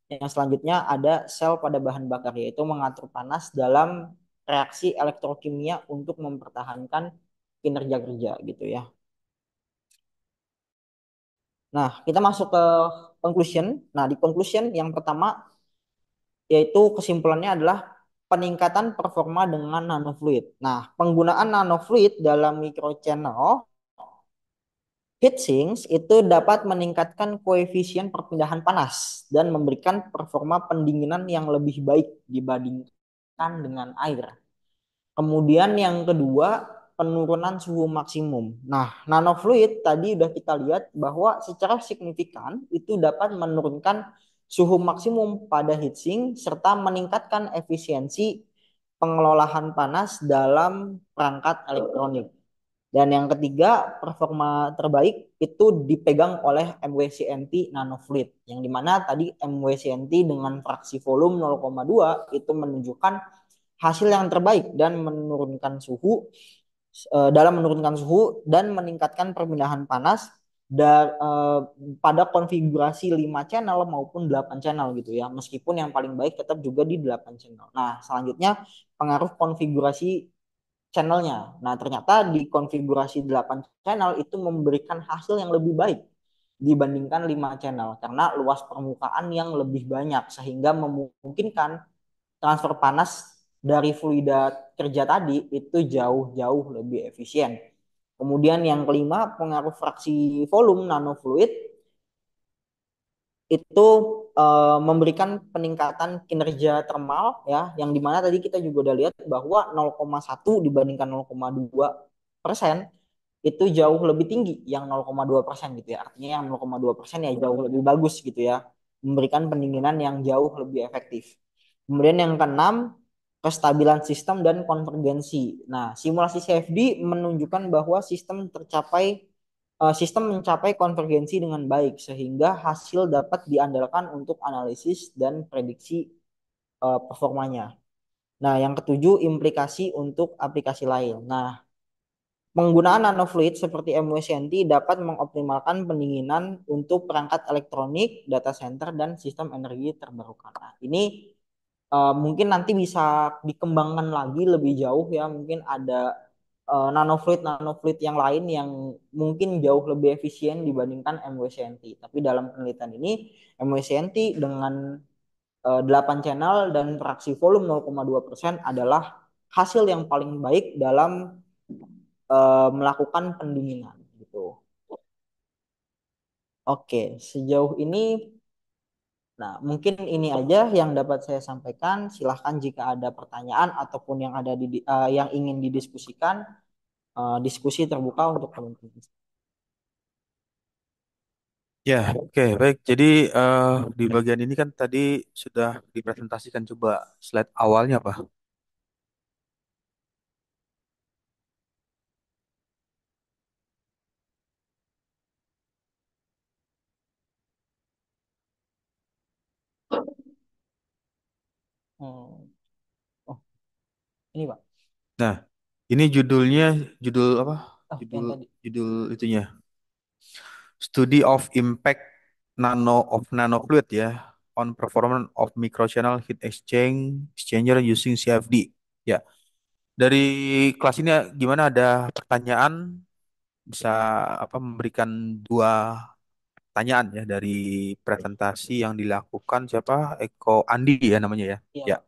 yang selanjutnya ada sel pada bahan bakar, yaitu mengatur panas dalam reaksi elektrokimia untuk mempertahankan kinerja kerja gitu ya. Nah, kita masuk ke conclusion. Nah, di conclusion yang pertama yaitu kesimpulannya adalah peningkatan performa dengan nanofluid. Nah, penggunaan nanofluid dalam microchannel heatsinks itu dapat meningkatkan koefisien perpindahan panas dan memberikan performa pendinginan yang lebih baik dibandingkan dengan air. Kemudian yang kedua, penurunan suhu maksimum. Nah, nanofluid tadi udah kita lihat bahwa secara signifikan itu dapat menurunkan suhu maksimum pada heatsink serta meningkatkan efisiensi pengelolaan panas dalam perangkat elektronik. Dan yang ketiga, performa terbaik itu dipegang oleh MWCNT nanofluid, yang dimana tadi MWCNT dengan fraksi volume 0,2 itu menunjukkan hasil yang terbaik dan menurunkan suhu dalam menurunkan suhu dan meningkatkan perpindahan panas pada konfigurasi 5 channel maupun 8 channel gitu ya. Meskipun yang paling baik tetap juga di 8 channel. Nah, selanjutnya pengaruh konfigurasi channelnya. Nah, ternyata di konfigurasi 8 channel itu memberikan hasil yang lebih baik dibandingkan 5 channel karena luas permukaan yang lebih banyak sehingga memungkinkan transfer panas dari fluida kerja tadi itu jauh-jauh lebih efisien. Kemudian yang kelima, pengaruh fraksi volume nanofluid itu memberikan peningkatan kinerja thermal ya, yang dimana tadi kita juga udah lihat bahwa 0,1 dibandingkan 0,2% itu jauh lebih tinggi yang 0,2% gitu ya. Artinya yang 0,2% ya jauh lebih bagus gitu ya. Memberikan pendinginan yang jauh lebih efektif. Kemudian yang keenam, kestabilan sistem dan konvergensi. Nah, simulasi CFD menunjukkan bahwa sistem mencapai konvergensi dengan baik sehingga hasil dapat diandalkan untuk analisis dan prediksi performanya. Nah, yang ketujuh, implikasi untuk aplikasi lain. Nah, penggunaan nanofluid seperti MWCNT dapat mengoptimalkan pendinginan untuk perangkat elektronik, data center, dan sistem energi terbarukan. Nah, ini mungkin nanti bisa dikembangkan lagi lebih jauh ya. Mungkin ada nanofluid yang lain yang mungkin jauh lebih efisien dibandingkan MWCNT. Tapi dalam penelitian ini MWCNT dengan 8 channel dan fraksi volume 0,2% adalah hasil yang paling baik dalam melakukan pendinginan gitu. Oke, sejauh ini nah, mungkin ini aja yang dapat saya sampaikan. Silahkan jika ada pertanyaan ataupun yang ada yang ingin didiskusikan, diskusi terbuka untuk teman-teman. Ya, oke, baik. Jadi di bagian ini kan tadi sudah dipresentasikan, coba slide awalnya, Pak. Hmm. Oh, ini Pak. Nah, ini judulnya, judul apa? Oh, Judul yang tadi. judul itunya. Study of Impact Nanofluid ya on Performance of Microchannel Heat Exchanger using CFD. Ya, dari kelas ini gimana, ada pertanyaan, bisa apa memberikan dua pertanyaan ya dari presentasi yang dilakukan siapa, Eko Andi ya namanya ya. Iya Ya, Pak.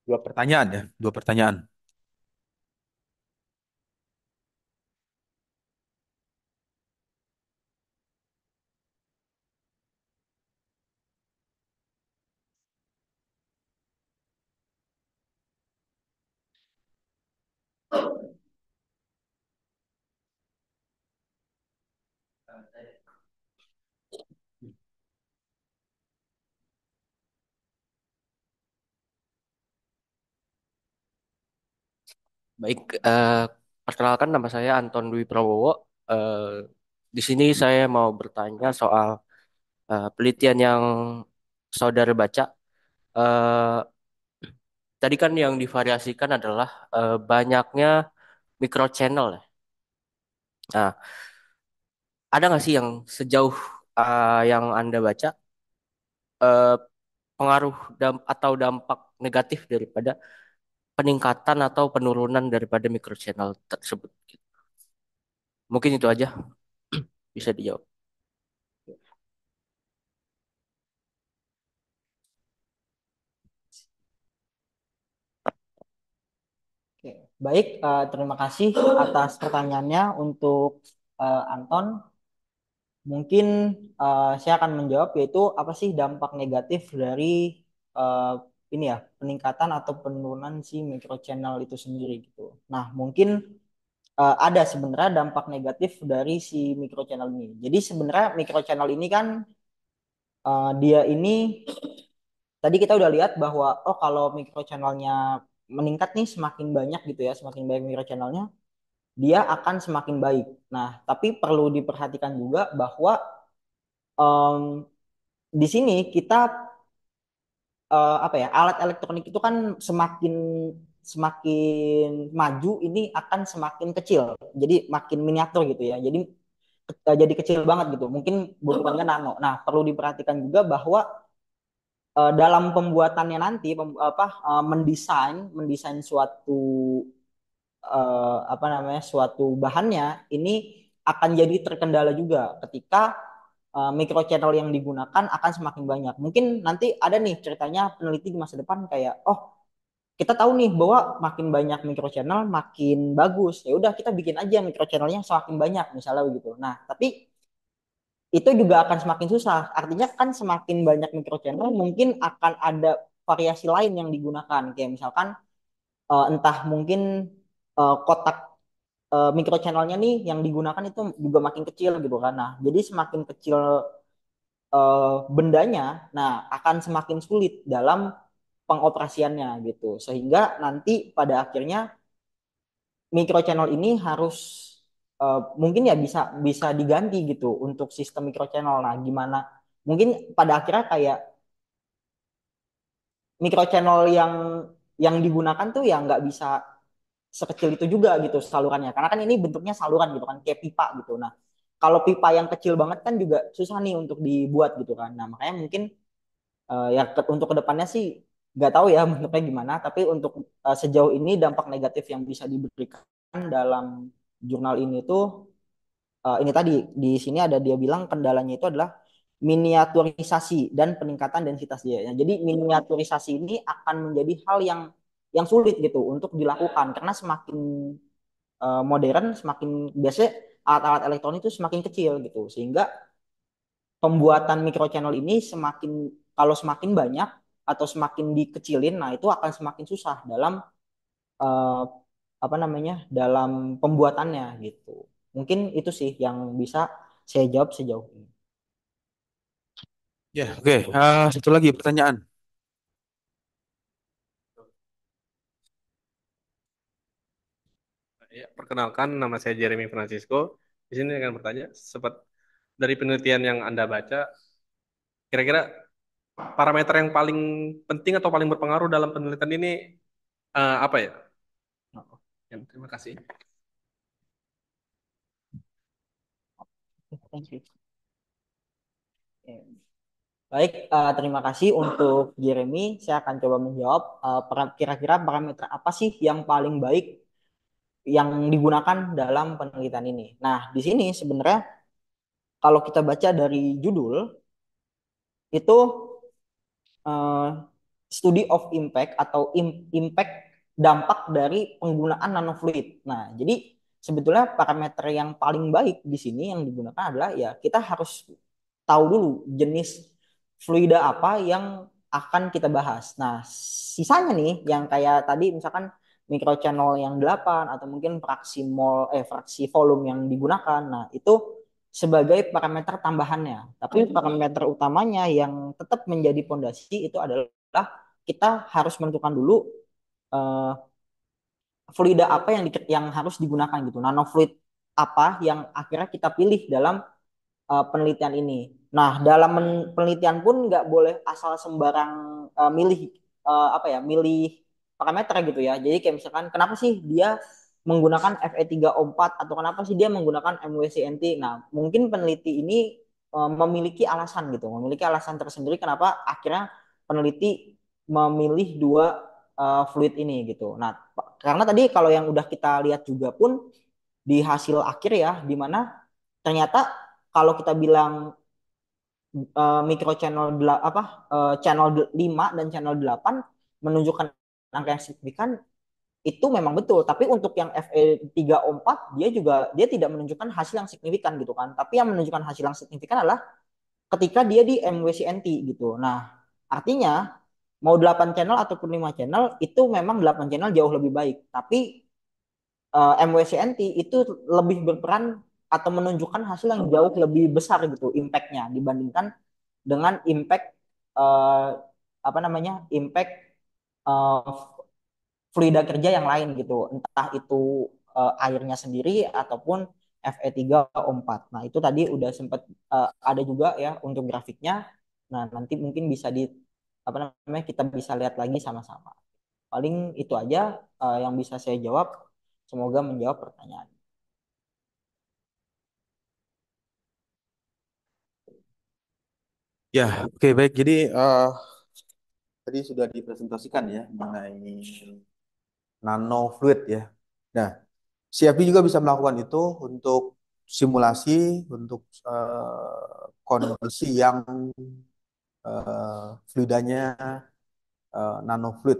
dua pertanyaan ya, dua pertanyaan. Baik, perkenalkan nama saya Anton Dwi Prabowo. Eh, di sini saya mau bertanya soal Penelitian yang saudara baca, eh, tadi kan yang divariasikan adalah banyaknya micro channel ya. Nah, ada nggak sih yang sejauh yang Anda baca, eh, pengaruh atau dampak negatif daripada peningkatan atau penurunan daripada micro channel tersebut? Mungkin itu aja bisa dijawab. Oke. Baik, terima kasih atas pertanyaannya untuk Anton. Mungkin saya akan menjawab yaitu apa sih dampak negatif dari eh, ini ya peningkatan atau penurunan si micro channel itu sendiri gitu. Nah, mungkin ada sebenarnya dampak negatif dari si micro channel ini. Jadi sebenarnya micro channel ini kan dia ini tadi kita udah lihat bahwa oh kalau micro channelnya meningkat nih semakin banyak gitu ya, semakin banyak micro channelnya, dia akan semakin baik. Nah, tapi perlu diperhatikan juga bahwa em, di sini kita apa ya alat elektronik itu kan semakin semakin maju ini akan semakin kecil, jadi makin miniatur gitu ya. Jadi kecil banget gitu. Mungkin butuhannya nano. Nah, perlu diperhatikan juga bahwa dalam pembuatannya nanti mendesain mendesain suatu apa namanya suatu bahannya ini akan jadi terkendala juga ketika micro channel yang digunakan akan semakin banyak. Mungkin nanti ada nih ceritanya peneliti di masa depan kayak oh kita tahu nih bahwa makin banyak micro channel makin bagus. Ya udah kita bikin aja micro channelnya semakin banyak misalnya begitu. Nah, tapi itu juga akan semakin susah. Artinya kan semakin banyak micro channel mungkin akan ada variasi lain yang digunakan. Kayak misalkan entah mungkin kotak micro channelnya nih yang digunakan itu juga makin kecil gitu kan. Nah, jadi semakin kecil bendanya, nah akan semakin sulit dalam pengoperasiannya gitu. Sehingga nanti pada akhirnya micro channel ini harus mungkin ya bisa bisa diganti gitu untuk sistem micro channel. Nah, gimana? Mungkin pada akhirnya kayak micro channel yang digunakan tuh ya nggak bisa sekecil itu juga gitu salurannya. Karena kan ini bentuknya saluran gitu kan, kayak pipa gitu. Nah, kalau pipa yang kecil banget kan juga susah nih untuk dibuat gitu kan. Nah, makanya mungkin ya untuk kedepannya sih nggak tahu ya bentuknya gimana. Tapi untuk sejauh ini dampak negatif yang bisa diberikan dalam jurnal ini tuh ini tadi di sini ada dia bilang kendalanya itu adalah miniaturisasi dan peningkatan densitas dia. Jadi miniaturisasi ini akan menjadi hal yang sulit gitu untuk dilakukan karena semakin modern semakin biasanya alat-alat elektronik itu semakin kecil gitu sehingga pembuatan micro channel ini semakin kalau semakin banyak atau semakin dikecilin nah itu akan semakin susah dalam uh, apa namanya dalam pembuatannya gitu. Mungkin itu sih yang bisa saya jawab sejauh ini. Ya, oke. Satu lagi pertanyaan. Ya, perkenalkan, nama saya Jeremy Francisco. Di sini akan bertanya, dari penelitian yang Anda baca, kira-kira parameter yang paling penting atau paling berpengaruh dalam penelitian ini apa ya? Ya, terima kasih. Thank you. Baik, terima kasih untuk Jeremy. Saya akan coba menjawab kira-kira parameter apa sih yang paling baik yang digunakan dalam penelitian ini. Nah, di sini sebenarnya kalau kita baca dari judul itu eh, study of impact atau impact dampak dari penggunaan nanofluid. Nah, jadi sebetulnya parameter yang paling baik di sini yang digunakan adalah ya kita harus tahu dulu jenis fluida apa yang akan kita bahas. Nah, sisanya nih yang kayak tadi misalkan microchannel yang 8 atau mungkin fraksi volume yang digunakan. Nah, itu sebagai parameter tambahannya. Tapi parameter utamanya yang tetap menjadi pondasi itu adalah kita harus menentukan dulu uh, fluida apa yang harus digunakan gitu. Nanofluid apa yang akhirnya kita pilih dalam penelitian ini. Nah, dalam penelitian pun nggak boleh asal sembarang milih apa ya, milih parameter gitu ya. Jadi kayak misalkan kenapa sih dia menggunakan Fe3O4 atau kenapa sih dia menggunakan MWCNT. Nah, mungkin peneliti ini memiliki alasan gitu, memiliki alasan tersendiri kenapa akhirnya peneliti memilih dua fluid ini gitu. Nah, karena tadi kalau yang udah kita lihat juga pun di hasil akhir ya, di mana ternyata kalau kita bilang micro channel channel 5 dan channel 8 menunjukkan angka yang signifikan itu memang betul, tapi untuk yang Fe3O4 dia tidak menunjukkan hasil yang signifikan gitu kan. Tapi yang menunjukkan hasil yang signifikan adalah ketika dia di MWCNT gitu. Nah, artinya mau 8 channel ataupun 5 channel itu memang 8 channel jauh lebih baik. Tapi MWCNT itu lebih berperan atau menunjukkan hasil yang jauh lebih besar gitu impactnya dibandingkan dengan impact uh, apa namanya impact uh, fluida kerja yang lain gitu, entah itu airnya sendiri ataupun Fe3O4. Nah, itu tadi udah sempat ada juga ya untuk grafiknya. Nah, nanti mungkin bisa di apa namanya kita bisa lihat lagi sama-sama. Paling itu aja yang bisa saya jawab. Semoga menjawab pertanyaan. Ya, oke baik. Jadi tadi sudah dipresentasikan ya mengenai nanofluid ya. Nah, CFD juga bisa melakukan itu untuk simulasi untuk kondisi yang fluidanya nanofluid.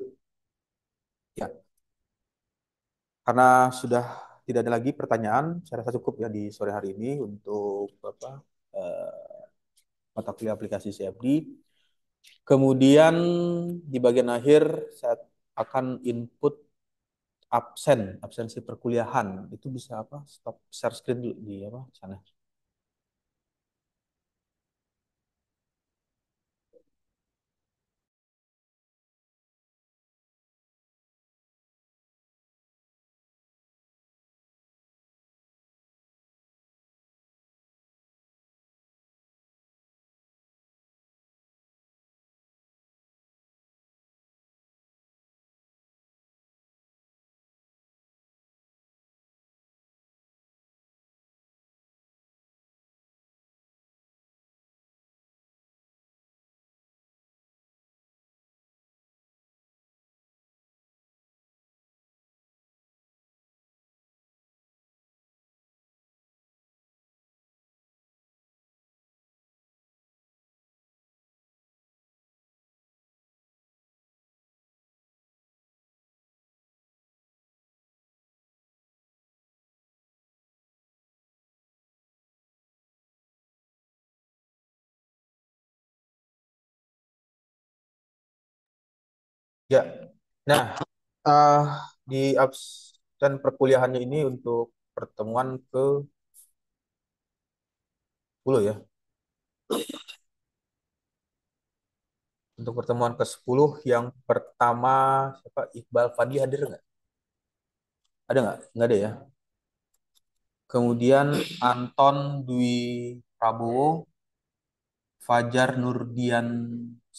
Ya, karena sudah tidak ada lagi pertanyaan, saya rasa cukup ya di sore hari ini untuk mata kuliah aplikasi CFD. Kemudian di bagian akhir saya akan input absensi perkuliahan. Itu bisa apa? Stop share screen dulu di apa sana. Ya. Nah, eh, di absen perkuliahannya ini untuk pertemuan ke 10 ya. Untuk pertemuan ke-10 yang pertama siapa? Iqbal Fandi hadir nggak? Ada nggak? Nggak ada ya. Kemudian Anton Dwi Prabowo, Fajar Nurdian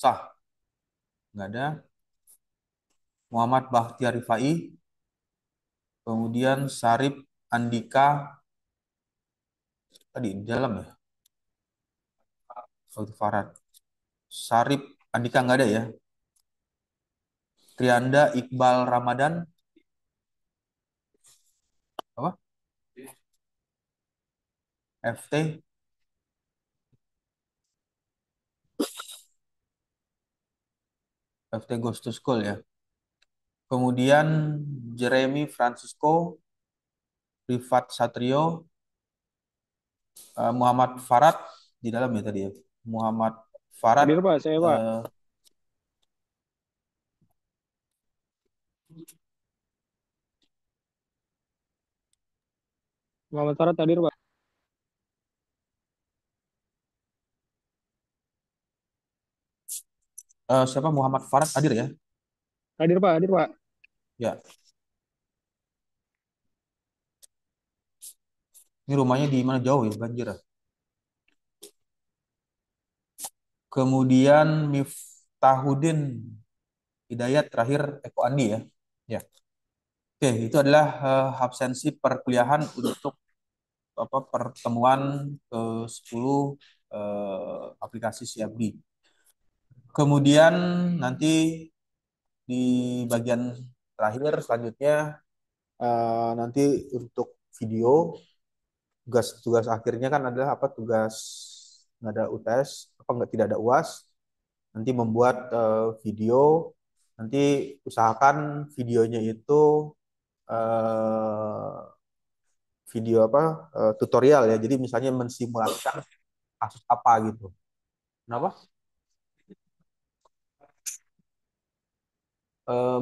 Sah, nggak ada. Muhammad Bakhtiar Rifai, kemudian Sarip Andika, tadi di dalam ya, Saudi Farad. Sarip Andika nggak ada ya. Trianda Iqbal Ramadan, apa? FT, FT Goes to School ya. Kemudian Jeremy Francisco, Rifat Satrio, Muhammad Farad di dalam ya tadi ya. Muhammad Farad, Hadir Pak, saya Pak. eh, Muhammad Farad hadir Pak. siapa Muhammad Farad hadir ya? Hadir Pak, hadir Pak. Ya, ini rumahnya di mana jauh ya banjir ya? Kemudian Miftahudin Hidayat, terakhir Eko Andi ya. Ya. Oke, itu adalah absensi perkuliahan untuk pertemuan ke-10 aplikasi CFD. Kemudian nanti di bagian terakhir selanjutnya nanti untuk video tugas akhirnya kan adalah tugas nggak ada UTS nggak tidak ada UAS, nanti membuat video, nanti usahakan videonya itu eh, video tutorial ya, jadi misalnya mensimulasikan kasus apa gitu. Kenapa?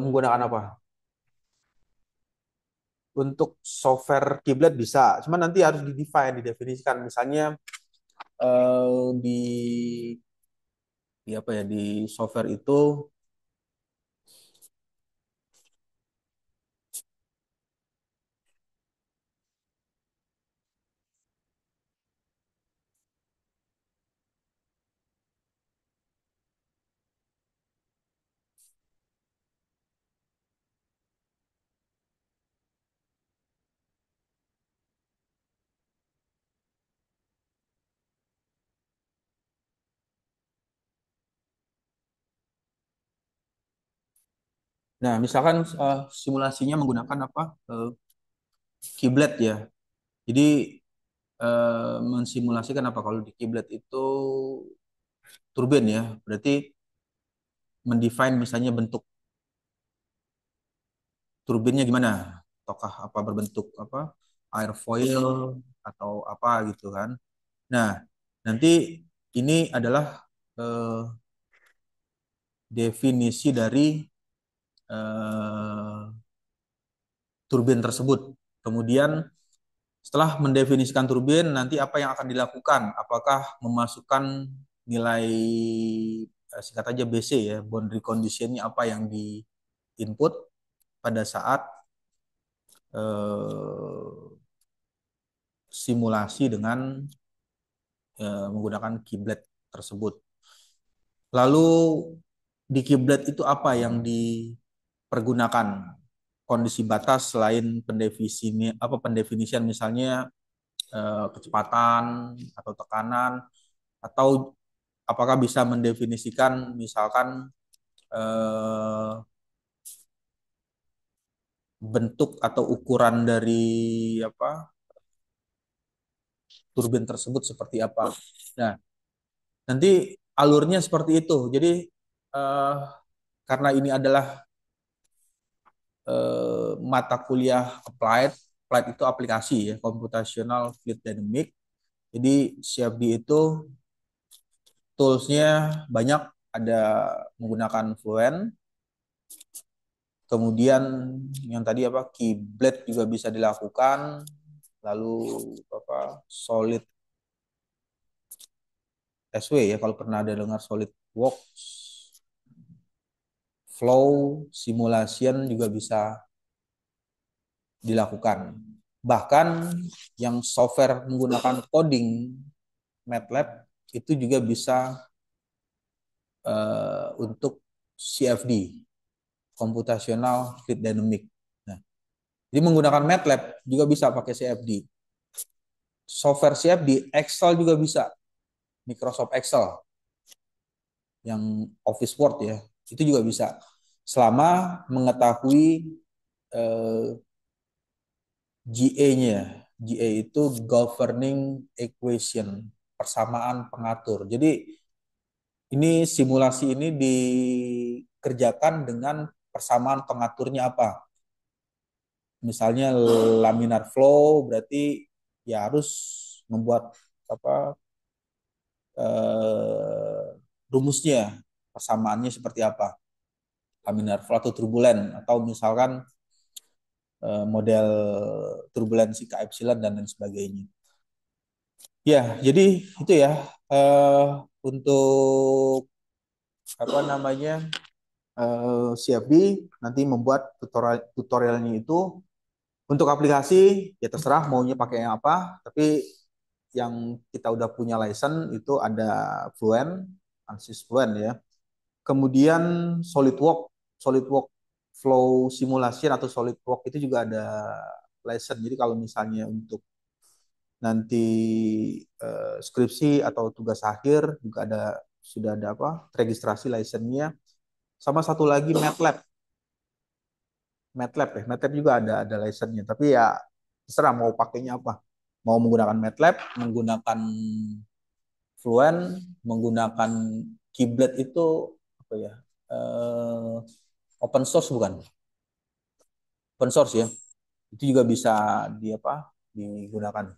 Menggunakan apa? Untuk software kiblat bisa, cuman nanti harus didefinisikan. Misalnya di di software itu, nah misalkan simulasinya menggunakan kiblat ya. Jadi mensimulasikan apa kalau di kiblat itu turbin ya, berarti mendefine misalnya bentuk turbinnya gimana, ataukah berbentuk airfoil atau apa gitu kan. Nah, nanti ini adalah eh, definisi dari eh, turbin tersebut. Kemudian setelah mendefinisikan turbin, nanti apa yang akan dilakukan? Apakah memasukkan nilai singkat aja BC ya, boundary conditionnya apa yang di input pada saat simulasi dengan menggunakan kiblat tersebut. Lalu di kiblat itu apa yang dipergunakan? Kondisi batas selain pendefinisian misalnya kecepatan atau tekanan, atau apakah bisa mendefinisikan misalkan bentuk atau ukuran dari turbin tersebut seperti apa. Nah, nanti alurnya seperti itu. Jadi eh, karena ini adalah mata kuliah applied, applied itu aplikasi ya, computational fluid dynamic. Jadi CFD itu toolsnya banyak, ada menggunakan Fluent, kemudian yang tadi kiblat juga bisa dilakukan, lalu solid SW ya, kalau pernah ada dengar SolidWorks, flow simulation juga bisa dilakukan. Bahkan yang software menggunakan coding MATLAB itu juga bisa untuk CFD, computational fluid dynamic. Nah, jadi menggunakan MATLAB juga bisa pakai CFD. Software CFD, Excel juga bisa, Microsoft Excel, yang Office Word ya, itu juga bisa, selama mengetahui GA-nya. GA itu governing equation, persamaan pengatur. Jadi ini simulasi ini dikerjakan dengan persamaan pengaturnya apa. Misalnya laminar flow, berarti ya harus membuat rumusnya, persamaannya seperti apa. Laminar flow atau turbulen, atau misalkan model turbulensi K epsilon dan lain sebagainya. Ya, jadi itu ya untuk CFD nanti membuat tutorialnya itu. Untuk aplikasi ya terserah maunya pakai yang apa, tapi yang kita udah punya license itu ada Fluent, ANSYS Fluent ya. Kemudian SolidWorks, SolidWorks Flow Simulation atau SolidWorks itu juga ada license. Jadi kalau misalnya untuk nanti skripsi atau tugas akhir juga sudah ada apa? Registrasi license-nya. Sama satu lagi MATLAB. MATLAB ya. MATLAB juga ada license-nya. Tapi ya terserah mau pakainya apa. Mau menggunakan MATLAB, menggunakan Fluent, menggunakan Keyblade itu apa ya? Open source bukan? Open source ya. Itu juga bisa digunakan.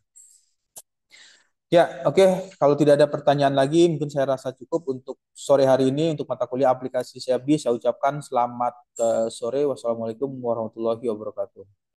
Ya, oke. Kalau tidak ada pertanyaan lagi, mungkin saya rasa cukup untuk sore hari ini untuk mata kuliah aplikasi CFD. Saya ucapkan selamat sore. Wassalamualaikum warahmatullahi wabarakatuh.